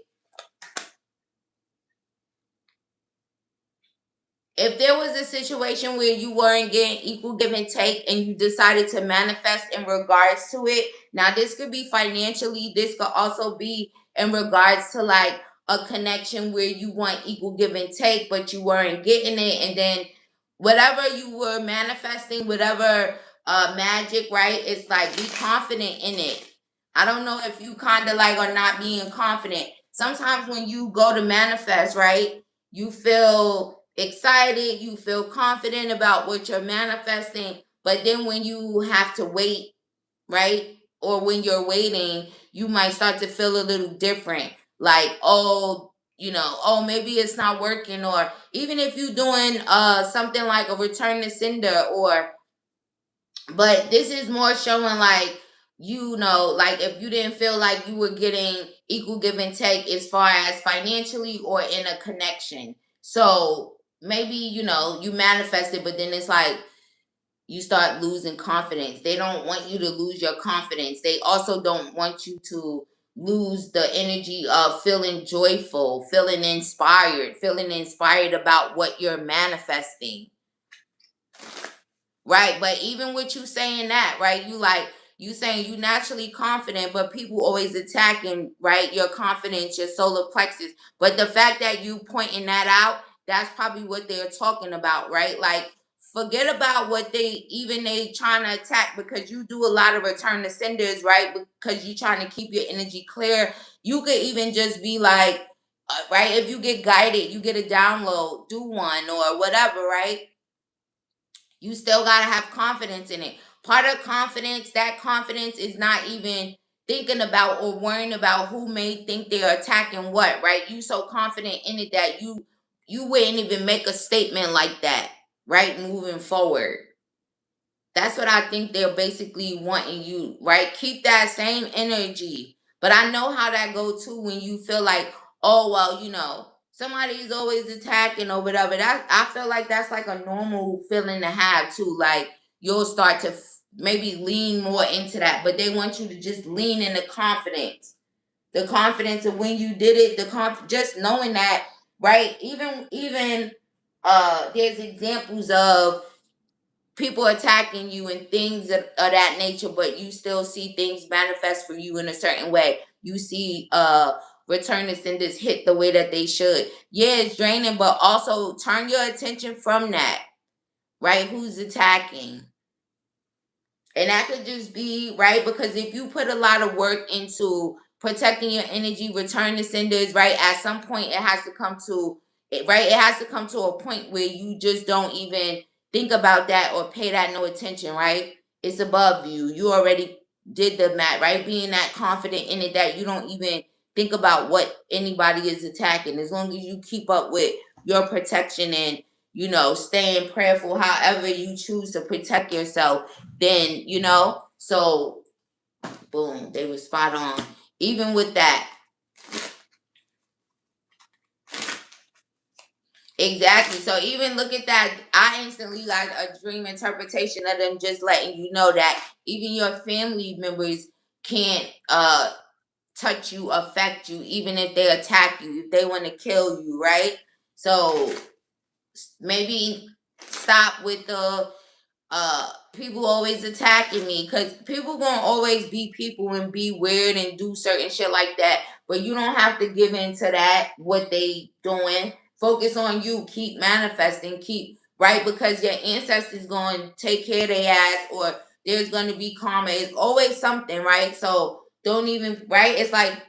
If there was a situation where you weren't getting equal give and take and you decided to manifest in regards to it, now this could be financially, this could also be in regards to like a connection where you want equal give and take, but you weren't getting it. And then whatever you were manifesting, whatever magic, right? It's like be confident in it. I don't know if you kind of like are not being confident. Sometimes when you go to manifest, right? You feel excited, you feel confident about what you're manifesting, but then when you have to wait, right? Or when you're waiting, you might start to feel a little different. Like, oh, oh, maybe it's not working. Or even if you're doing something like a return to sender, or but this is more showing like, like if you didn't feel like you were getting equal give and take as far as financially or in a connection. So maybe, you manifested, but then it's like you start losing confidence. They don't want you to lose your confidence. They also don't want you to lose the energy of feeling joyful, feeling inspired about what you're manifesting. Right. But even with you saying that, right, you saying you naturally confident, but people always attacking, right, your confidence, your solar plexus. But the fact that you pointing that out, that's probably what they're talking about, right? Like forget about what they trying to attack, because you do a lot of return to senders, right? Because you trying to keep your energy clear. You could even just be like, right, if you get guided, you get a download, do one or whatever, right? You still got to have confidence in it. Part of confidence, that confidence is not even thinking about or worrying about who may think they're attacking what, right? You so confident in it that you wouldn't even make a statement like that, right? Moving forward. That's what I think they're basically wanting you, right? Keep that same energy. But I know how that go too when you feel like, oh well, somebody's always attacking or whatever. That I feel like that's like a normal feeling to have too. Like you'll start to maybe lean more into that, but they want you to just lean in the confidence. The confidence of when you did it, just knowing that, right? Even there's examples of people attacking you and things of that nature, but you still see things manifest for you in a certain way. You see return to senders hit the way that they should. Yeah, it's draining, but also turn your attention from that, right? Who's attacking? And that could just be, right? Because if you put a lot of work into protecting your energy, return to senders, right? At some point it has to come to it, right? It has to come to a point where you just don't even think about that or pay that no attention, right? It's above you. You already did the math, right? Being that confident in it that you don't even think about what anybody is attacking. As long as you keep up with your protection and staying prayerful, however you choose to protect yourself, then so boom, they were spot on. Even with that, exactly. So even look at that, I instantly got a dream interpretation of them just letting you know that even your family members can't touch you, affect you, even if they attack you, if they want to kill you, right? So maybe stop with the people always attacking me, because people gonna always be people and be weird and do certain shit like that, but you don't have to give in to that, what they doing. Focus on you, keep manifesting, keep, right? Because your ancestors gonna take care of their ass, or there's gonna be karma. It's always something, right? So don't even, right? It's like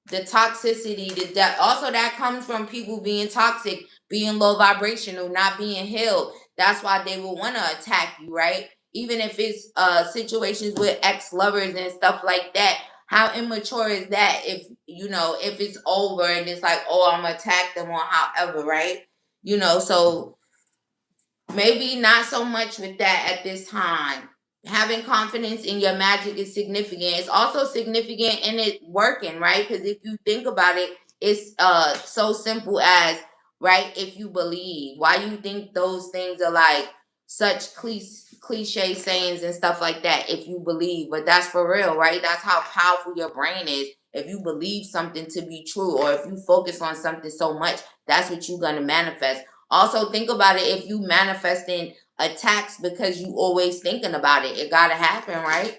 the toxicity, the death. Also, that comes from people being toxic, being low vibrational, not being healed. That's why they will want to attack you, right? Even if it's situations with ex-lovers and stuff like that. How immature is that if if it's over and it's like, oh, I'm gonna attack them or however, right? So maybe not so much with that at this time. Having confidence in your magic is significant. It's also significant in it working, right? Because if you think about it, it's so simple as right? If you believe. Why you think those things are like such cliche sayings and stuff like that? If you believe, but that's for real, right? That's how powerful your brain is. If you believe something to be true, or if you focus on something so much, that's what you're gonna manifest. Also, think about it. If you manifesting attacks because you always thinking about it, it gotta happen, right?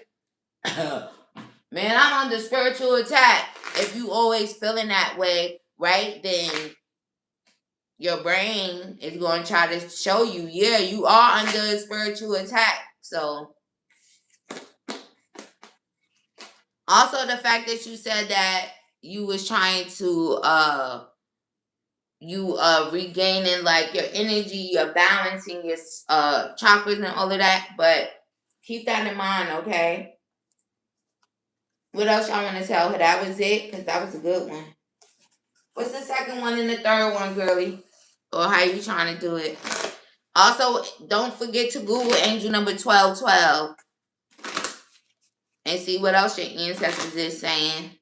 Man, I'm under spiritual attack. If you always feeling that way, right, then your brain is going to try to show you, yeah, you are under a spiritual attack. So, also the fact that you said that you was trying to regaining like your energy, you're balancing your chakras and all of that, but keep that in mind, okay? What else y'all want to tell her? That was it, because that was a good one. What's the second one and the third one, girly? Or how you trying to do it? Also, don't forget to Google angel number 1212 and see what else your ancestors is saying.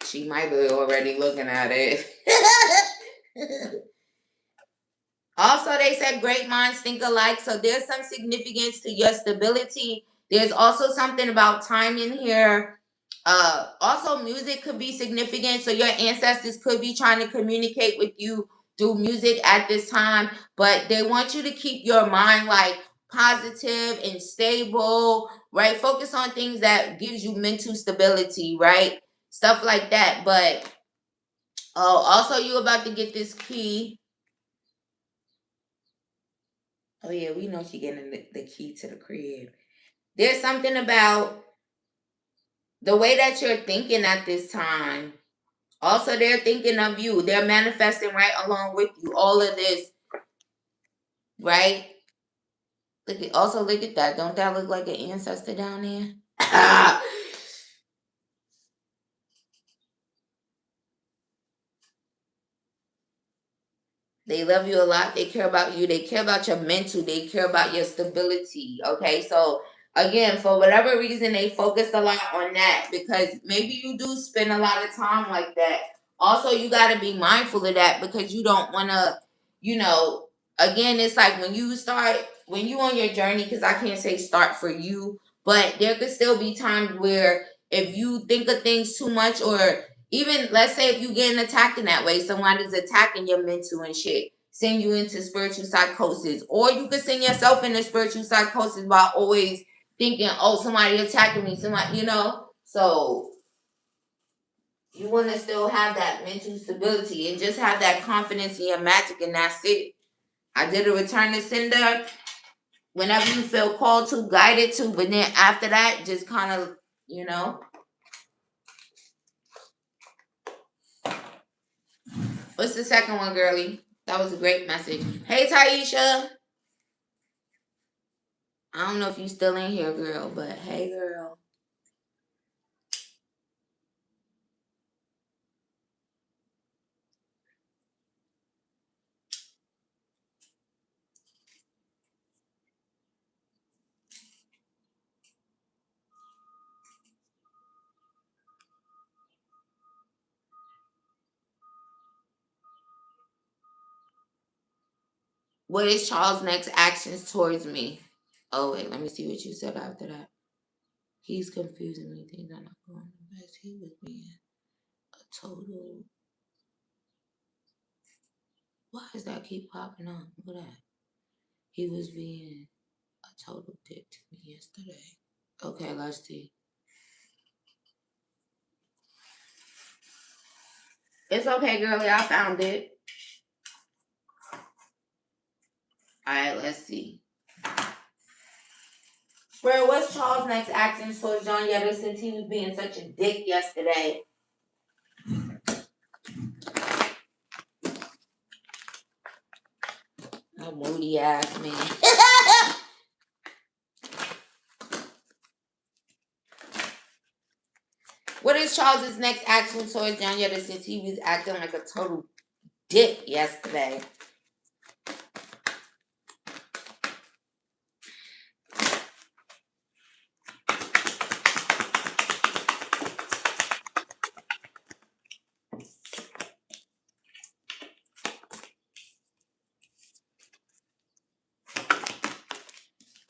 She might be already looking at it. Also, they said great minds think alike. So there's some significance to your stability. There's also something about time in here. Also, music could be significant. So your ancestors could be trying to communicate with you through music at this time. But they want you to keep your mind like positive and stable, right? Focus on things that gives you mental stability, right? Stuff like that. But also you about to get this key. Oh yeah, we know she getting the key to the crib. There's something about the way that you're thinking at this time. Also, they're thinking of you. They're manifesting right along with you. All of this, right? Look at that. Don't that look like an ancestor down there? They love you a lot. They care about you. They care about your mental. They care about your stability. Okay. So again, for whatever reason, they focus a lot on that because maybe you do spend a lot of time like that. Also, you got to be mindful of that because you don't want to, you know, again, it's like when you on your journey, because I can't say start for you, but there could still be times where if you think of things too much, or even let's say if you getting attacked in that way, someone is attacking your mental and shit, send you into spiritual psychosis, or you could send yourself into spiritual psychosis by always thinking, oh, somebody attacking me, somebody, you know. So you want to still have that mental stability and just have that confidence in your magic, and that's it. I did a return to sender whenever you feel called to, guided to, but then after that, just kind of, you know. What's the second one, girly? That was a great message. Hey, Taisha. I don't know if you still in here, girl, but hey, girl. What is Charles' next actions towards me? Oh, wait, let me see what you said after that. He's confusing me. Things are not going the best. He was being a total. Why does that keep popping up? Look at that. He was being a total dick to me yesterday. Okay, let's see. It's okay, girlie. I found it. All right, let's see. Bro, what's Charles' next actions towards John Yetter since he was being such a dick yesterday? A moody ass man. What is Charles's next action towards John Yetter since he was acting like a total dick yesterday?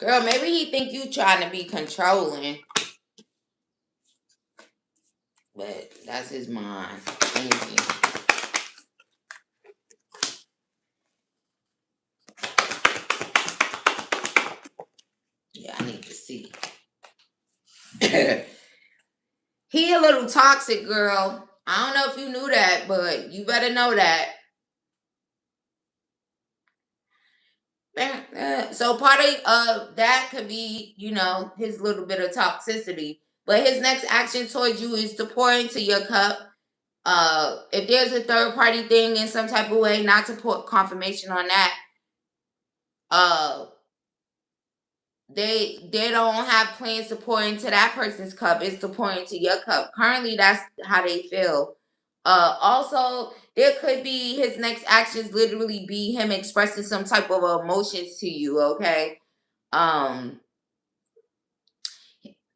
Girl, maybe he think you trying to be controlling. But that's his mind. Easy. Yeah, I need to see. He a little toxic, girl. I don't know if you knew that, but you better know that. So part of that could be, his little bit of toxicity. But his next action towards you is to pour into your cup. If there's a third party thing in some type of way, not to put confirmation on that. They don't have plans to pour into that person's cup. It's to pour into your cup. Currently, that's how they feel. Also, there could be his next actions literally be him expressing some type of emotions to you. Okay. And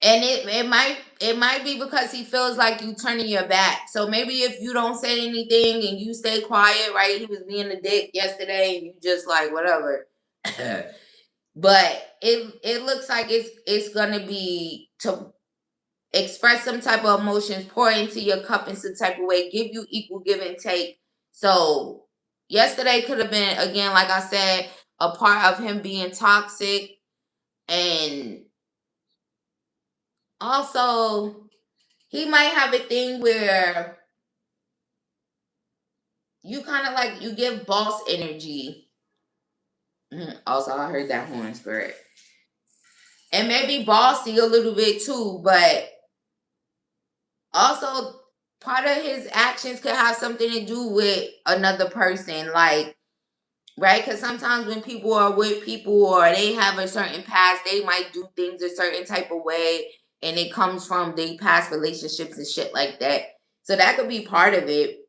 it might be because he feels like you turning your back. So maybe if you don't say anything and you stay quiet, right? He was being a dick yesterday, and you just like whatever. But it looks like it's gonna be to express some type of emotions, pour into your cup in some type of way, give you equal give and take. So yesterday could have been, again, like I said, a part of him being toxic. And also he might have a thing where you kind of like you give boss energy. Also, I heard that horn spirit. And maybe bossy a little bit too, but also part of his actions could have something to do with another person, like, right? Because sometimes when people are with people or they have a certain past, they might do things a certain type of way, and it comes from their past relationships and shit like that. So that could be part of it.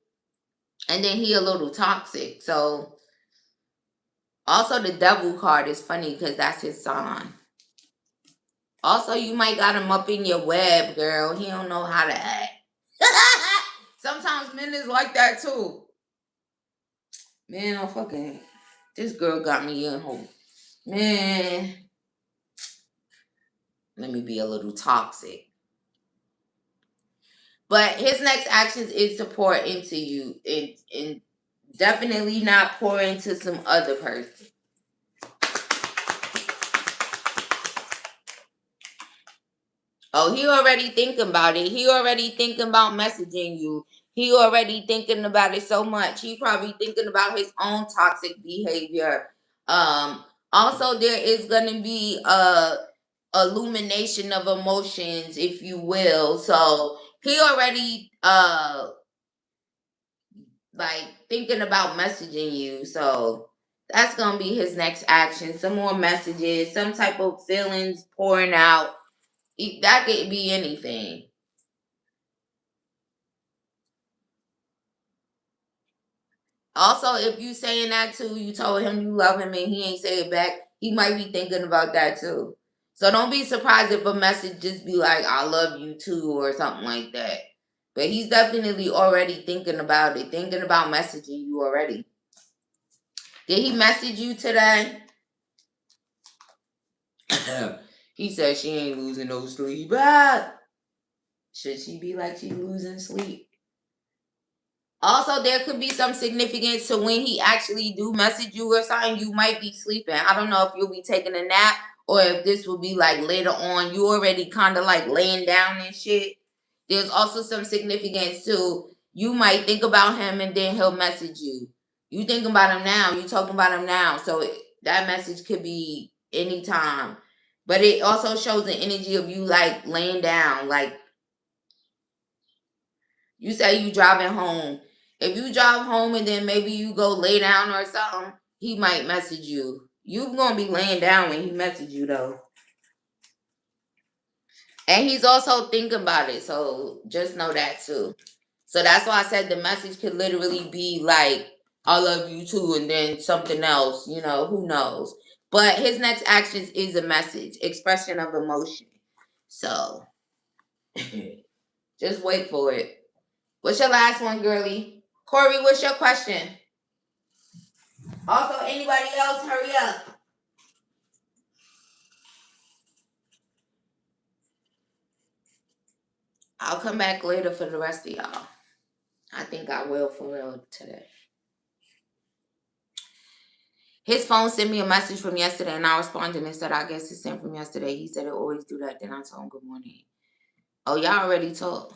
And then he a little toxic. So also the devil card is funny because that's his sign. Also, you might got him up in your web, girl. He don't know how to act. Sometimes men is like that too. Man, I'm fucking. This girl got me in home. Man, let me be a little toxic. But his next actions is to pour into you, and definitely not pour into some other person. Oh, he already thinking about it. He already thinking about messaging you. He already thinking about it so much. He probably thinking about his own toxic behavior. Also there is gonna be a illumination of emotions, if you will. So he already like thinking about messaging you. So that's gonna be his next action. Some more messages, some type of feelings pouring out. That could be anything. Also, if you saying that too, you told him you love him and he ain't say it back, he might be thinking about that too. So don't be surprised if a message just be like, I love you too, or something like that. But he's definitely already thinking about it, thinking about messaging you already. Did he message you today? He said she ain't losing no sleep. Ah! Should she be like she losing sleep? Also, there could be some significance to when he actually do message you or something. You might be sleeping. I don't know if you'll be taking a nap or if this will be like later on. You already kind of like laying down and shit. There's also some significance to you might think about him and then he'll message you. You think about him now. You talking about him now. So that message could be anytime. But it also shows the energy of you like laying down, like you say you driving home. If you drive home and then maybe you go lay down or something, he might message you. You gonna be laying down when he message you though. And he's also thinking about it, so just know that too. So that's why I said the message could literally be like, I love you too, and then something else, who knows. But his next actions is a message, expression of emotion. So just wait for it. What's your last one, girly? Corey, what's your question? Also, anybody else, hurry up. I'll come back later for the rest of y'all. I think I will for real today. His phone sent me a message from yesterday, and I responded and said, I guess it's sent from yesterday. He said it always do that. Then I told him good morning. Oh, y'all already talked.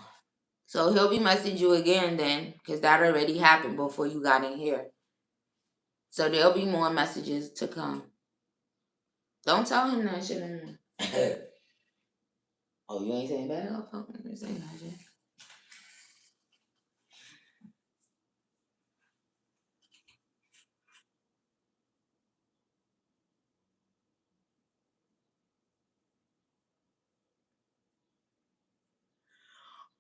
So he'll be messaging you again then, because that already happened before you got in here. So there'll be more messages to come. Don't tell him that shit anymore. Oh, you ain't saying bad enough? Oh, you ain't saying that shit.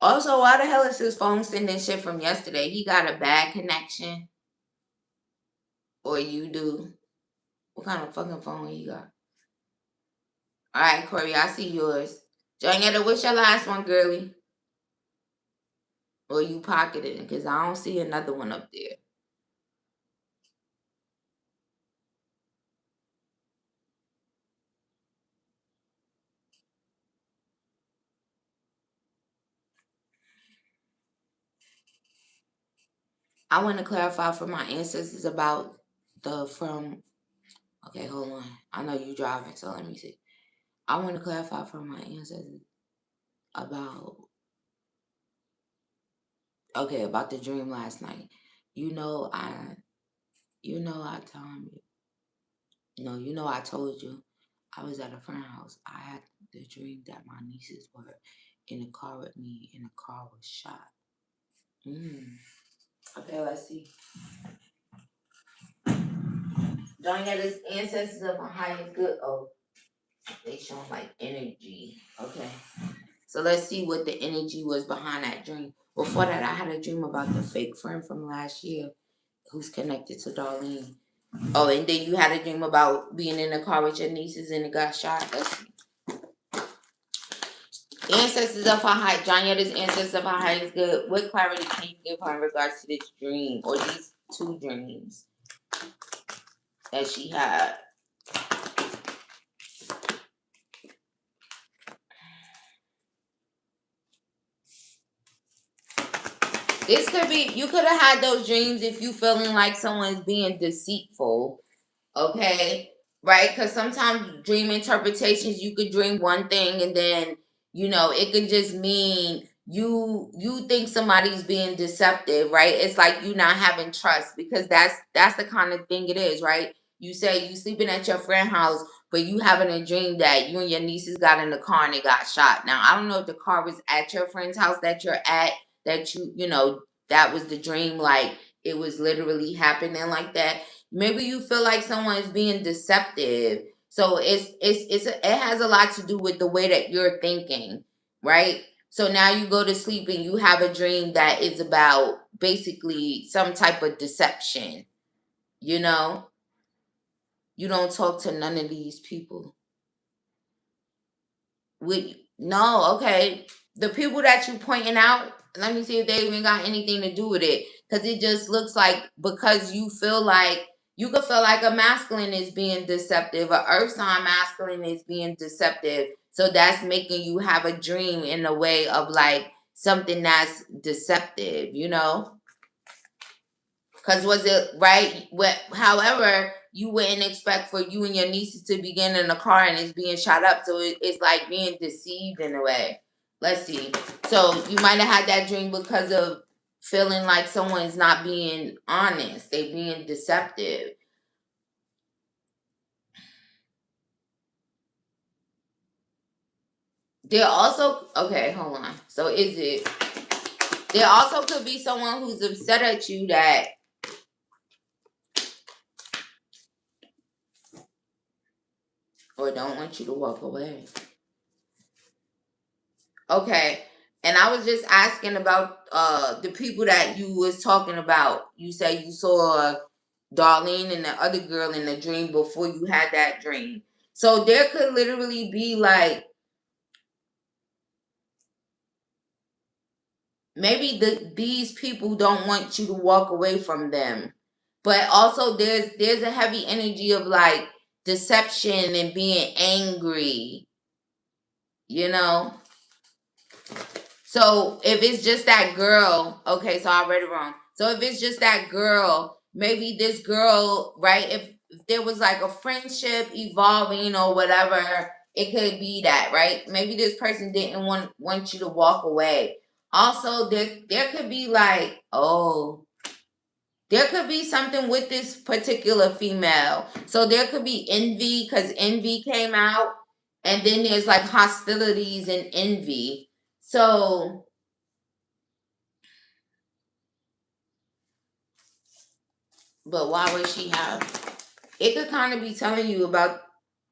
Also, why the hell is his phone sending shit from yesterday? He got a bad connection? Or you do? What kind of fucking phone he got? Alright, Corey, I see yours. Joanetta, what's your last one, girly? Or you pocketed it? Because I don't see another one up there. I want to clarify for my ancestors about okay, hold on. I know you driving, so let me see. I want to clarify for my ancestors about the dream last night. I told you I was at a friend's house. I had the dream that my nieces were in a car with me and the car was shot. Okay, let's see. Don't get his ancestors of a highest good. Oh, they showing like energy. Okay. So let's see what the energy was behind that dream. Before that, I had a dream about the fake friend from last year who's connected to Darlene. Oh, and then you had a dream about being in a car with your nieces and it got shot. Let's see. Ancestors of her height. Johnyetta's ancestors of her height is good. What clarity can you give her in regards to this dream or these two dreams that she had? This could be, you could have had those dreams if you feeling like someone's being deceitful. Okay, right? Because sometimes dream interpretations, you could dream one thing and then it could just mean you think somebody's being deceptive, right? It's like you not having trust because that's the kind of thing it is, right? You say you sleeping at your friend's house, but you having a dream that you and your nieces got in the car and they got shot. Now I don't know if the car was at your friend's house that you're at, that that was the dream, like it was literally happening like that. Maybe you feel like someone is being deceptive. So it has a lot to do with the way that you're thinking, right? So now you go to sleep and you have a dream that is about basically some type of deception. You know, you don't talk to none of these people. No, okay. The people that you pointing out, let me see if they even got anything to do with it. Because it just looks like, because you could feel like a masculine is being deceptive, a earth sign masculine is being deceptive. So that's making you have a dream in a way of like something that's deceptive, Because was it right? However, you wouldn't expect for you and your nieces to begin in a car and it's being shot up. So it's like being deceived in a way. Let's see. So you might have had that dream because of feeling like someone's not being honest. They being deceptive. There also, okay, hold on. So there also could be someone who's upset at you that or don't want you to walk away. Okay. And I was just asking about the people that you was talking about. You say you saw Darlene and the other girl in the dream before you had that dream. So there could literally be like maybe these people don't want you to walk away from them. But also there's a heavy energy of like deception and being angry, you know? So if it's just that girl, okay, so I read it wrong. So if it's just that girl, maybe this girl, right? If there was like a friendship evolving or whatever, it could be that, right? Maybe this person didn't want you to walk away. Also, there could be like, oh, there could be something with this particular female. So there could be envy because envy came out, and then there's like hostilities and envy. So, but why would she have? It could kind of be telling you about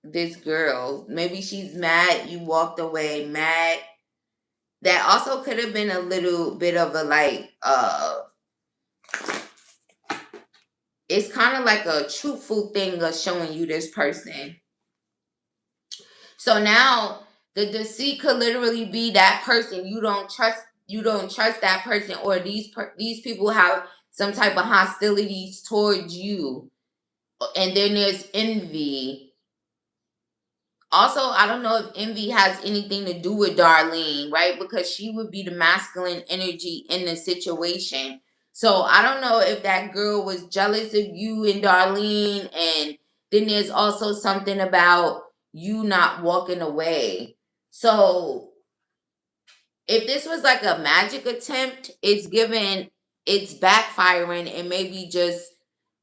this girl. Maybe she's mad you walked away, mad. That also could have been a little bit of a like, it's kind of like a truthful thing of showing you this person. So now the deceit could literally be that person you don't trust. You don't trust that person, or these people have some type of hostilities towards you, and then there's envy. Also, I don't know if envy has anything to do with Darlene, right? Because she would be the masculine energy in the situation. So I don't know if that girl was jealous of you and Darlene. And then there's also something about you not walking away. So if this was like a magic attempt, it's backfiring, and maybe just,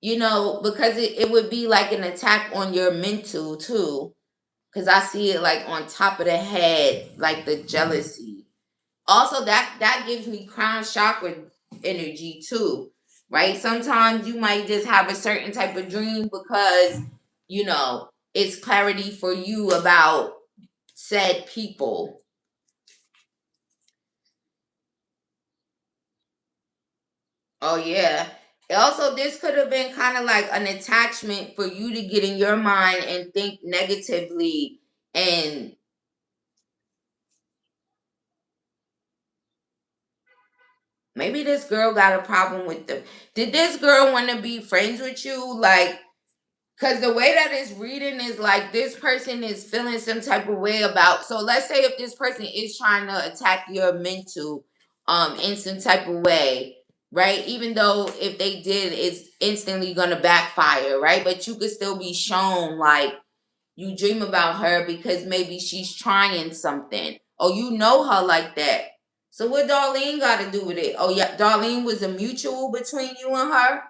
because it would be like an attack on your mental too. Cause I see it like on top of the head, like the jealousy. Also, that gives me crown chakra energy too, right? Sometimes you might just have a certain type of dream because it's clarity for you about said people. Oh yeah. Also, this could have been kind of like an attachment for you to get in your mind and think negatively, and maybe this girl got a problem with them. Did this girl want to be friends with you? Like, because the way that it's reading is like this person is feeling some type of way about. So let's say if this person is trying to attack your mental in some type of way, right? Even though if they did, it's instantly gonna backfire, right? But you could still be shown like you dream about her because maybe she's trying something. Oh, you know her like that. So what Darlene got to do with it? Oh yeah, Darlene was a mutual between you and her.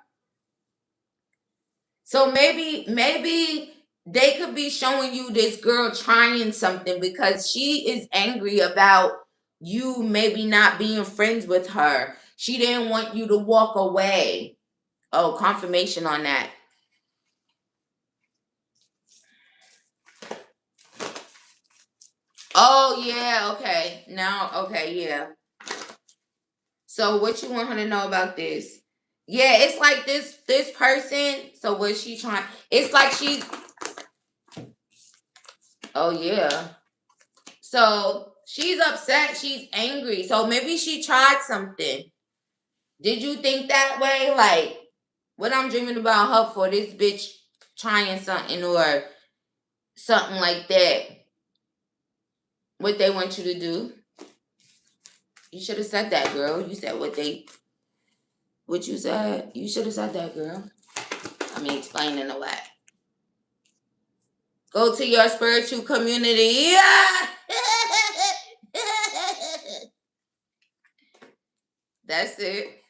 So maybe they could be showing you this girl trying something because she is angry about you maybe not being friends with her. She didn't want you to walk away. Oh, confirmation on that. Oh yeah, okay. Now, okay, yeah. So what you want her to know about this? Yeah, it's like this person. So what she trying? It's like she. Oh yeah. So she's upset. She's angry. So maybe she tried something. Did you think that way? Like what I'm dreaming about her for? This bitch trying something or something like that. What they want you to do? You should have said that, girl. You said what you said. You should have said that, girl. I mean, explaining the what. Go to your spiritual community. Yeah. That's it.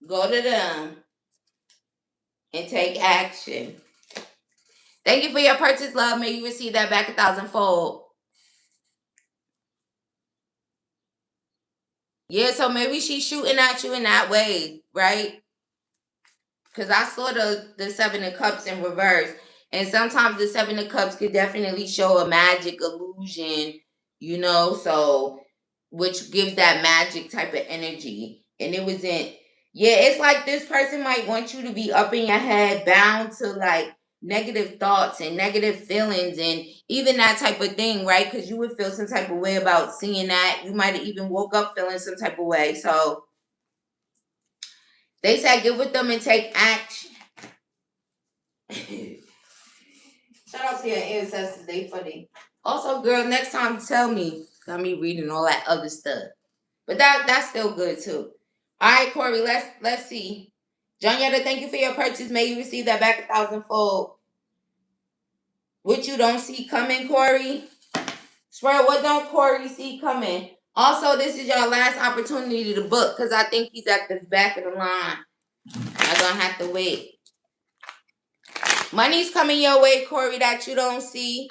Go to them and take action. Thank you for your purchase, love. May you receive that back 1,000-fold. Yeah, so maybe she's shooting at you in that way, right? Because I saw the Seven of Cups in reverse. And sometimes the Seven of Cups could definitely show a magic illusion, so which gives that magic type of energy. And it wasn't, yeah, it's like this person might want you to be up in your head, bound to like negative thoughts and negative feelings and even that type of thing, right? Because you would feel some type of way about seeing that. You might have even woke up feeling some type of way. So they said get with them and take action. Shout out to your ancestors, they funny. Also, girl, next time tell me, Got me reading all that other stuff. But that's still good too. All right, Corey, let's see. John Yetta, thank you for your purchase. May you receive that back 1,000-fold. What you don't see coming, Corey? Swear, what don't Corey see coming? Also, this is your last opportunity to book because I think he's at the back of the line. I'm gonna have to wait. Money's coming your way, Corey, that you don't see.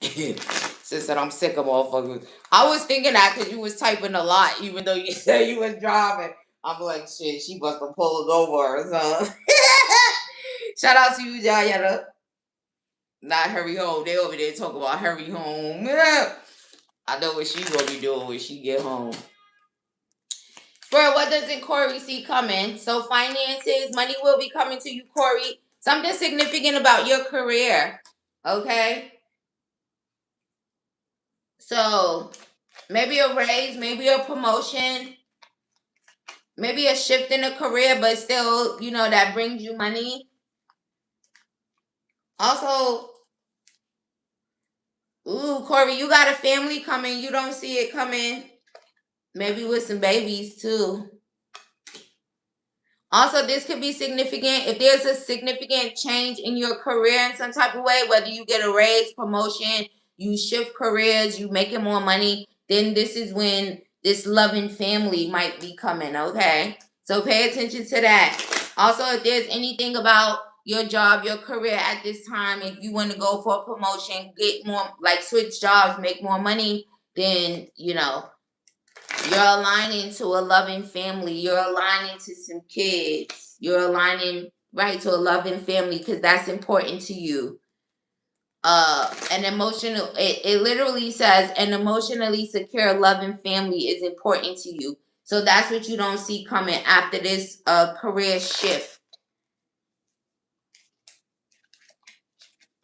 Sis said I'm sick of motherfuckers. I was thinking that because you was typing a lot, even though you said you was driving. I'm like, shit, she must have pulled over or something. Shout out to you, Jayetta. Not hurry home. They over there talking about hurry home. I know what she gonna be doing when she get home. Bro, what doesn't Corey see coming? So finances, money will be coming to you, Corey. Something significant about your career. Okay? So maybe a raise, maybe a promotion, maybe a shift in a career, but still, that brings you money. Also, ooh, Corey, you got a family coming. You don't see it coming. Maybe with some babies too. Also, this could be significant. If there's a significant change in your career in some type of way, whether you get a raise, promotion, you shift careers, you making more money, then this is when this loving family might be coming, okay? So pay attention to that. Also, if there's anything about your job, your career at this time, if you want to go for a promotion, get more, like switch jobs, make more money, then, you're aligning to a loving family. You're aligning to some kids. You're aligning right to a loving family because that's important to you. An emotional, it literally says an emotionally secure, loving family is important to you. So that's what you don't see coming after this career shift.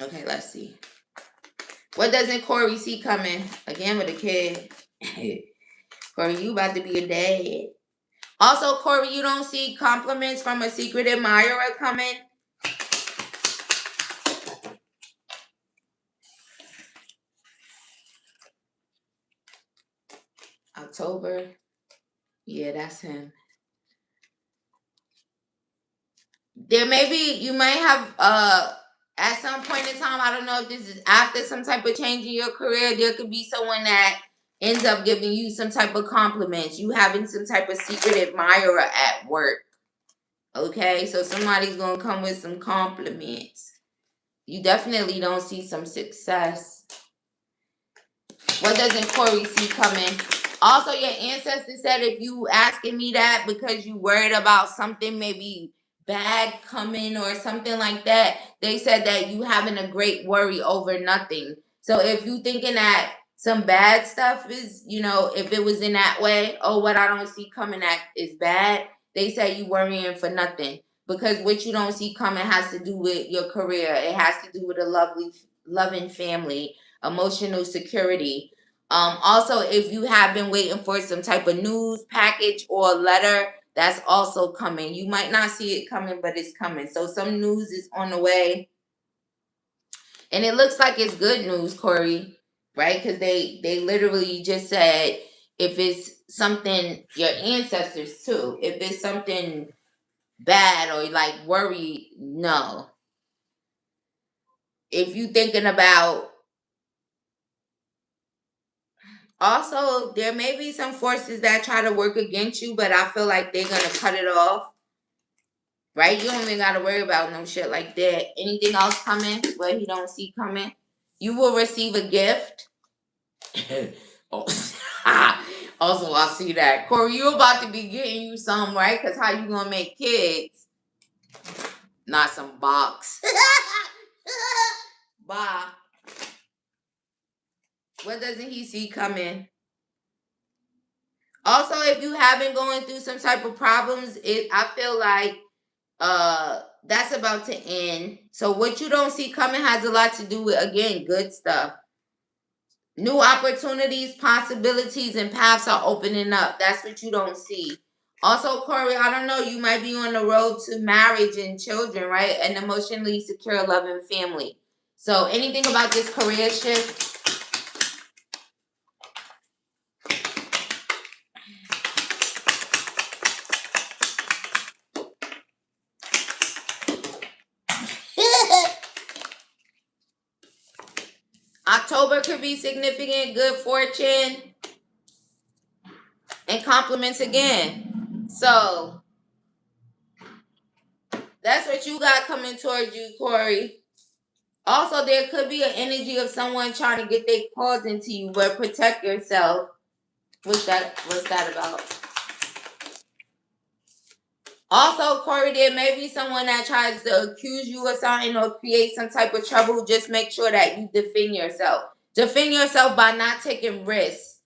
Okay, let's see. What doesn't Corey see coming? Again with a kid. Corey, you about to be a dad. Also, Corey, you don't see compliments from a secret admirer coming. October. Yeah, that's him. There may be, you may have, at some point in time, I don't know if this is after some type of change in your career, there could be someone that ends up giving you some type of compliments. You having some type of secret admirer at work. Okay, so somebody's going to come with some compliments. You definitely don't see some success. What doesn't Corey see coming? Also, your ancestors said if you asking me that because you worried about something maybe bad coming or something like that, they said that you having a great worry over nothing. So if you thinking that some bad stuff is, if it was in that way, oh, what I don't see coming that is bad, they say you worrying for nothing. Because what you don't see coming has to do with your career. It has to do with a loving family, emotional security. Also, if you have been waiting for some type of news package or letter, that's also coming. You might not see it coming, but it's coming. So some news is on the way. And it looks like it's good news, Corey, right? Because they literally just said if it's something, your ancestors too, if it's something bad or like worry, no. If you thinking about, also, there may be some forces that try to work against you, but I feel like they're going to cut it off. Right? You don't even got to worry about no shit like that. Anything else coming where you don't see coming? You will receive a gift. Also, I see that. Corey, you about to be getting you some, right? Because how you going to make kids? Not some box. Bye. What doesn't he see coming? Also, if you have been going through some type of problems, I feel like that's about to end. So what you don't see coming has a lot to do with, again, good stuff. New opportunities, possibilities, and paths are opening up. That's what you don't see. Also, Corey, I don't know, you might be on the road to marriage and children, right? An emotionally secure, loving family. So anything about this career shift? October could be significant, good fortune, and compliments again. So that's what you got coming towards you, Corey. Also, there could be an energy of someone trying to get their claws into you, but protect yourself. What's that about? Also, Corey, there may be someone that tries to accuse you of something or create some type of trouble. Just make sure that you defend yourself. Defend yourself by not taking risks.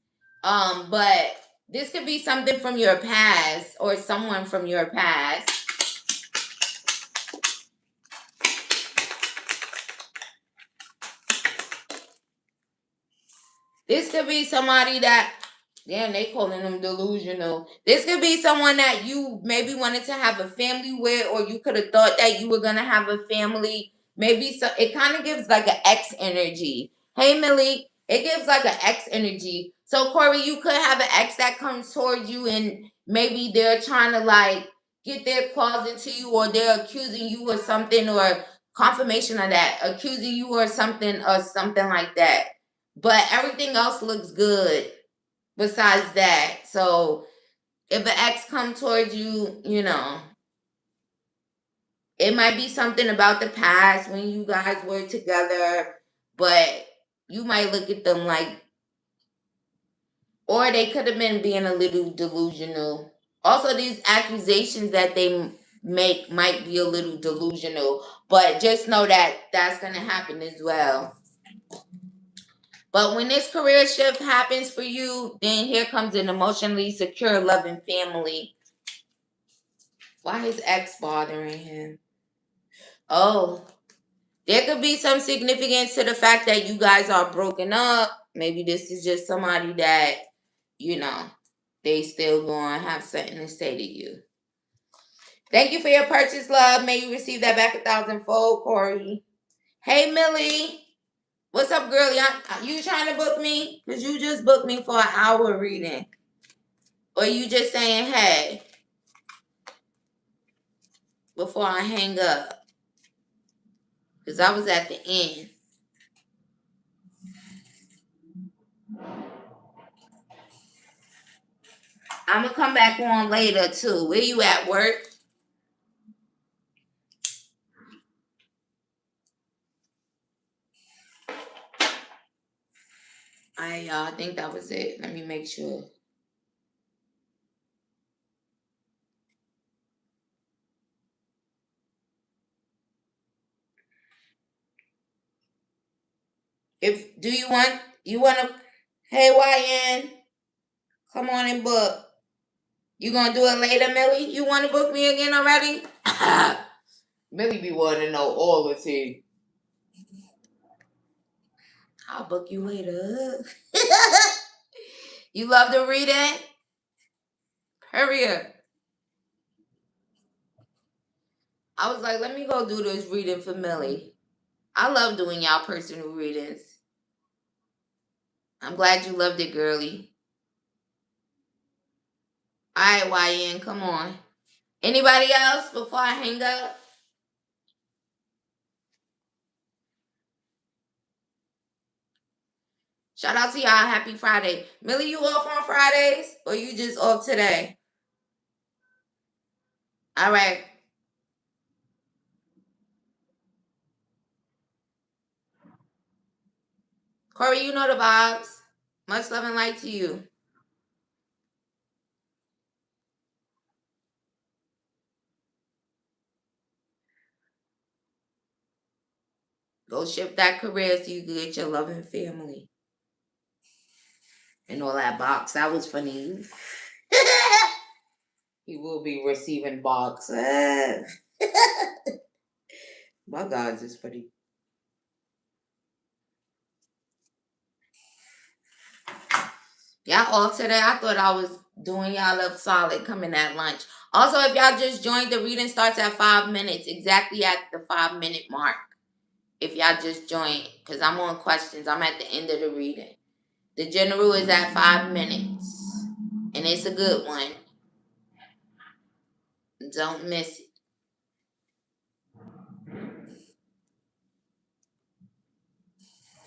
But this could be something from your past or someone from your past. This could be somebody that, damn, they calling them delusional. This could be someone that you maybe wanted to have a family with, or you could have thought that you were gonna have a family. Maybe so. It kind of gives like an X energy. Hey, Millie, it gives like an X energy. So Corey, you could have an X that comes towards you, and maybe they're trying to like get their claws into you, or they're accusing you or something, or confirmation of that, accusing you or something like that. But everything else looks good besides that. So if an ex come towards you, you know, it might be something about the past when you guys were together, but you might look at them like, or they could have been being a little delusional. Also, these accusations that they make might be a little delusional, but just know that that's going to happen as well. But when this career shift happens for you, then here comes an emotionally secure, loving family. Why is X bothering him? Oh, there could be some significance to the fact that you guys are broken up. Maybe this is just somebody that, you know, they still going to have something to say to you. Thank you for your purchase, love. May you receive that back 1,000-fold, Corey. Hey, Millie. What's up, girlie? You trying to book me? Because you just booked me for an hour reading. Or you just saying, hey, before I hang up? Because I was at the end. I'm going to come back on later, too. Where you at, work? I think that was it. Let me make sure. If do you want to? Hey, YN, come on and book. You gonna do it later, Millie? You want to book me again already? Millie be wanting to know all the tea. I'll book you later. You love to read it? Hurry up. I was like, let me go do this reading for Millie. I love doing y'all personal readings. I'm glad you loved it, girly. All right, YN, come on. Anybody else before I hang up? Shout out to y'all. Happy Friday. Millie, you off on Fridays or you just off today? All right. Corey, you know the vibes. Much love and light to you. Go shift that career so you can get your loving family. And all that box. That was funny. He will be receiving box. My God, is funny. Y'all off today? I thought I was doing y'all up solid coming at lunch. Also, if y'all just joined, the reading starts at 5 minutes, exactly at the 5-minute mark. If y'all just joined, because I'm on questions. I'm at the end of the reading. The general is at 5 minutes, and it's a good one. Don't miss it.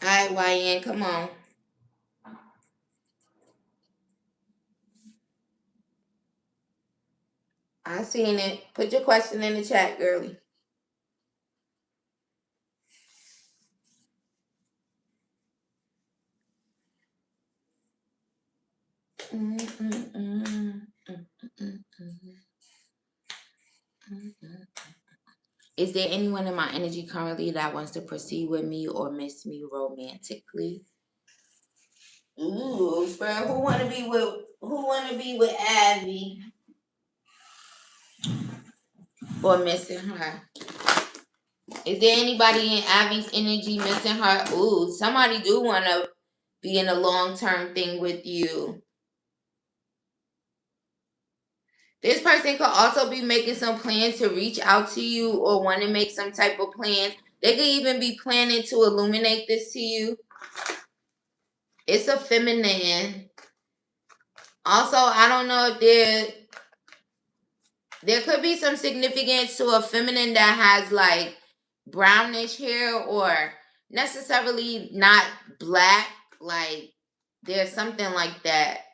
All right, YN, come on. I seen it. Put your question in the chat, girly. Mm, mm, mm, mm, mm, mm. Is there anyone in my energy currently that wants to proceed with me or miss me romantically? Ooh, Spirit, who wanna be with Abby or missing her? Is there anybody in Abby's energy missing her? Ooh, somebody do wanna be in a long term thing with you. This person could also be making some plans to reach out to you or want to make some type of plans. They could even be planning to illuminate this to you. It's a feminine. Also, I don't know if there could be some significance to a feminine that has like brownish hair or necessarily not black. Like there's something like that.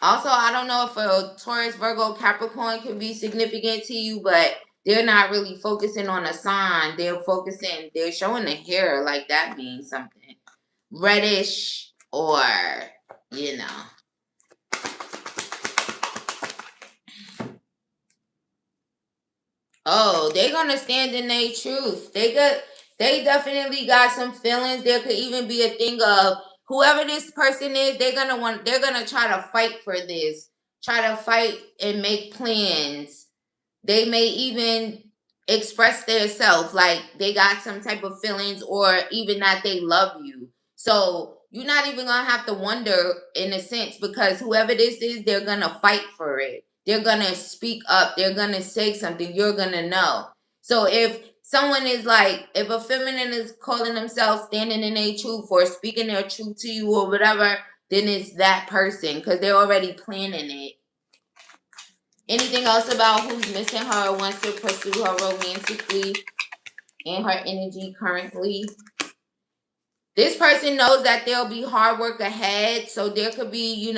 Also, I don't know if a Taurus, Virgo, Capricorn can be significant to you, but they're not really focusing on a sign. They're showing the hair like that means something. Reddish or, you know. Oh, they're gonna stand in their truth. They definitely got some feelings. There could even be a thing of whoever this person is, they're gonna try to fight for this. Try to fight and make plans. They may even express their self like they got some type of feelings or even that they love you. So you're not even gonna have to wonder in a sense because whoever this is, they're gonna fight for it. They're gonna speak up. They're gonna say something. You're gonna know. So if someone is like, if a feminine is calling themselves standing in their truth or speaking their truth to you or whatever, then it's that person because they're already planning it. Anything else about who's missing her or wants to pursue her romantically in her energy currently? This person knows that there'll be hard work ahead, so there could be,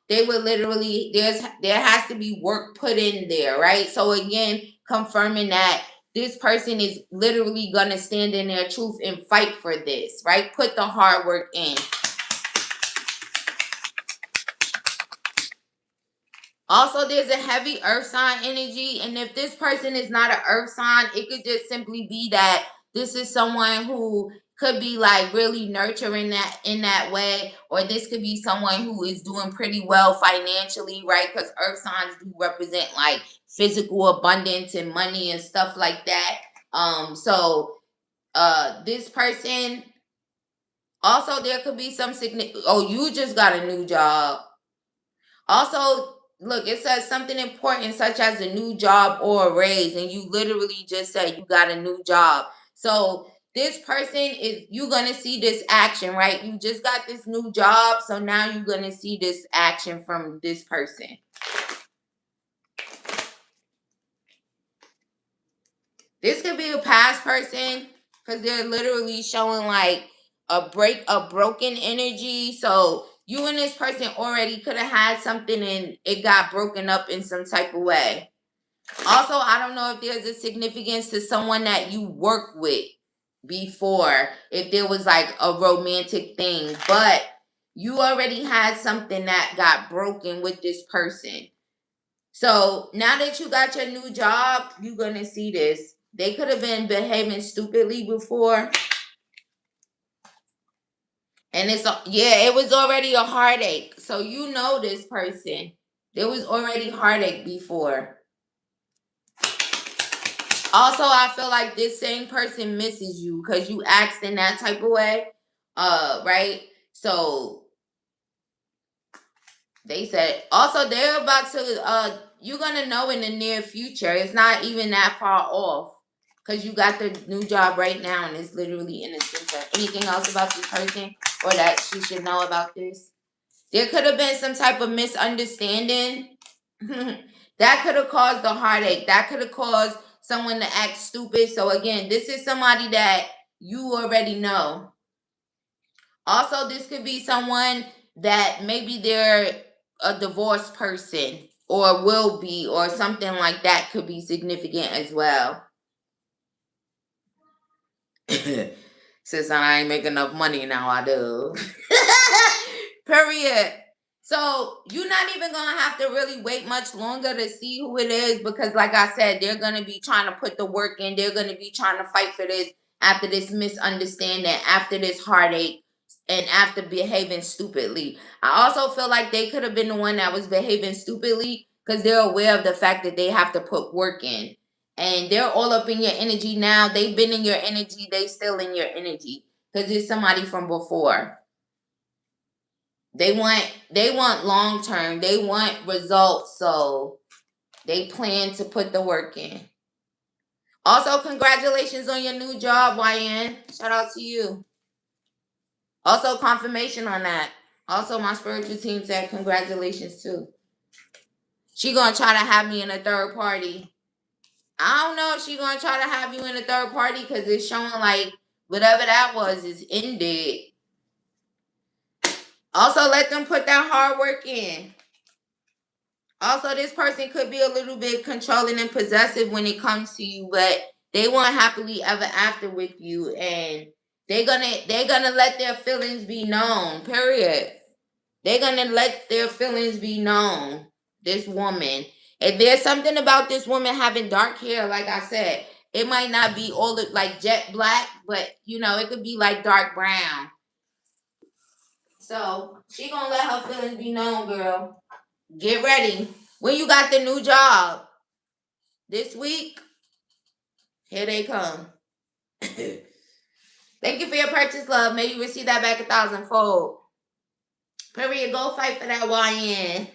they would literally there has to be work put in there, right? So again, confirming that this person is literally gonna stand in their truth and fight for this, right? Put the hard work in. Also, there's a heavy earth sign energy, and if this person is not an earth sign, it could just simply be that this is someone who could be like really nurturing that in that way, or this could be someone who is doing pretty well financially, right? Because earth signs do represent like physical abundance and money and stuff like that. This person also there could be some significant. Oh, you just got a new job. Also, look, it says something important such as a new job or a raise, and you literally just said you got a new job. So this person is you're gonna see this action, right? You just got this new job, so now you're gonna see this action from this person. This could be a past person because they're literally showing like a broken energy. So you and this person already could have had something and it got broken up in some type of way. Also, I don't know if there's a significance to someone that you worked with before, if there was like a romantic thing, but you already had something that got broken with this person. So now that you got your new job, you're gonna see this. They could have been behaving stupidly before. And it was already a heartache. So you know this person. There was already heartache before. Also, I feel like this same person misses you because you asked in that type of way. Right? So they said also they're about to you're gonna know in the near future. It's not even that far off. Cause you got the new job right now and it's literally in the center. Anything else about this person or that she should know about this? There could have been some type of misunderstanding. That could have caused the heartache. That could have caused someone to act stupid. So again, this is somebody that you already know. Also, this could be someone that maybe they're a divorced person or will be, or something like that could be significant as well. Since I ain't making enough money now, I do. Period. So you're not even gonna have to really wait much longer to see who it is, because like I said, they're gonna be trying to put the work in. They're gonna be trying to fight for this after this misunderstanding, after this heartache, and after behaving stupidly. I also feel like they could have been the one that was behaving stupidly because they're aware of the fact that they have to put work in. And they're all up in your energy now. They've been in your energy. They still in your energy because it's somebody from before. They want long term. They want results, so they plan to put the work in. Also, congratulations on your new job, YN. Shout out to you. Also, confirmation on that. Also, my spiritual team said congratulations too. She gonna try to have me in a third party. I don't know if she gonna try to have you in a third party because it's showing like whatever that was is ended. Also, let them put that hard work in. Also, this person could be a little bit controlling and possessive when it comes to you, but they want happily ever after with you, and they're gonna let their feelings be known. Period. They're gonna let their feelings be known. This woman. If there's something about this woman having dark hair, like I said, it might not be all like jet black, but it could be like dark brown. So she gonna let her feelings be known, girl. Get ready. When you got the new job? This week? Here they come. Thank you for your purchase, love. May you receive that back 1,000-fold. Period. Go fight for that YN.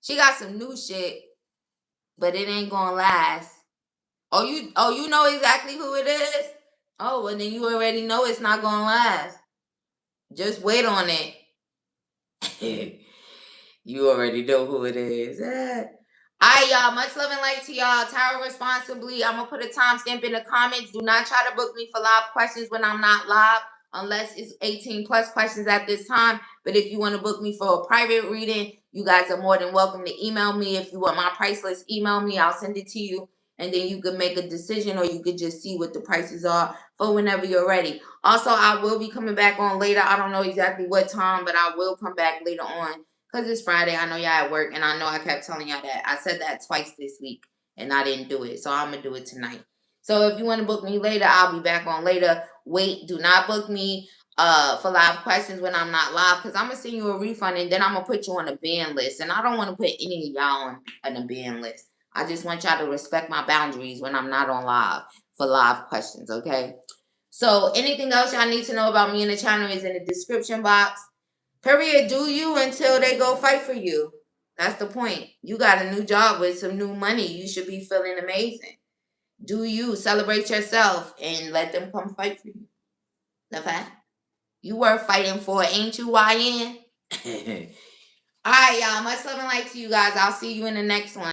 She got some new shit, but it ain't gonna last. Oh, you know exactly who it is? Oh, well then you already know it's not gonna last. Just wait on it. You already know who it is. Alright, y'all. Much love and light to y'all. Tarot responsibly. I'm gonna put a timestamp in the comments. Do not try to book me for live questions when I'm not live, unless it's 18 plus questions at this time. But if you want to book me for a private reading, you guys are more than welcome to email me. If you want my price list, email me. I'll send it to you. And then you can make a decision, or you could just see what the prices are for whenever you're ready. Also, I will be coming back on later. I don't know exactly what time, but I will come back later on. Because it's Friday. I know y'all at work, and I know I kept telling y'all that. I said that twice this week, and I didn't do it. So I'm going to do it tonight. So if you want to book me later, I'll be back on later. Wait, do not book me for live questions when I'm not live, because I'm going to send you a refund, and then I'm going to put you on a ban list. And I don't want to put any of y'all on a ban list. I just want y'all to respect my boundaries when I'm not on live for live questions, okay? So anything else y'all need to know about me and the channel is in the description box. Period. Do you until they go fight for you. That's the point. You got a new job with some new money. You should be feeling amazing. Do you celebrate yourself and let them come fight for you? Okay? You worth fighting for, ain't you, YN? All right, y'all. Much love and light to you guys. I'll see you in the next one.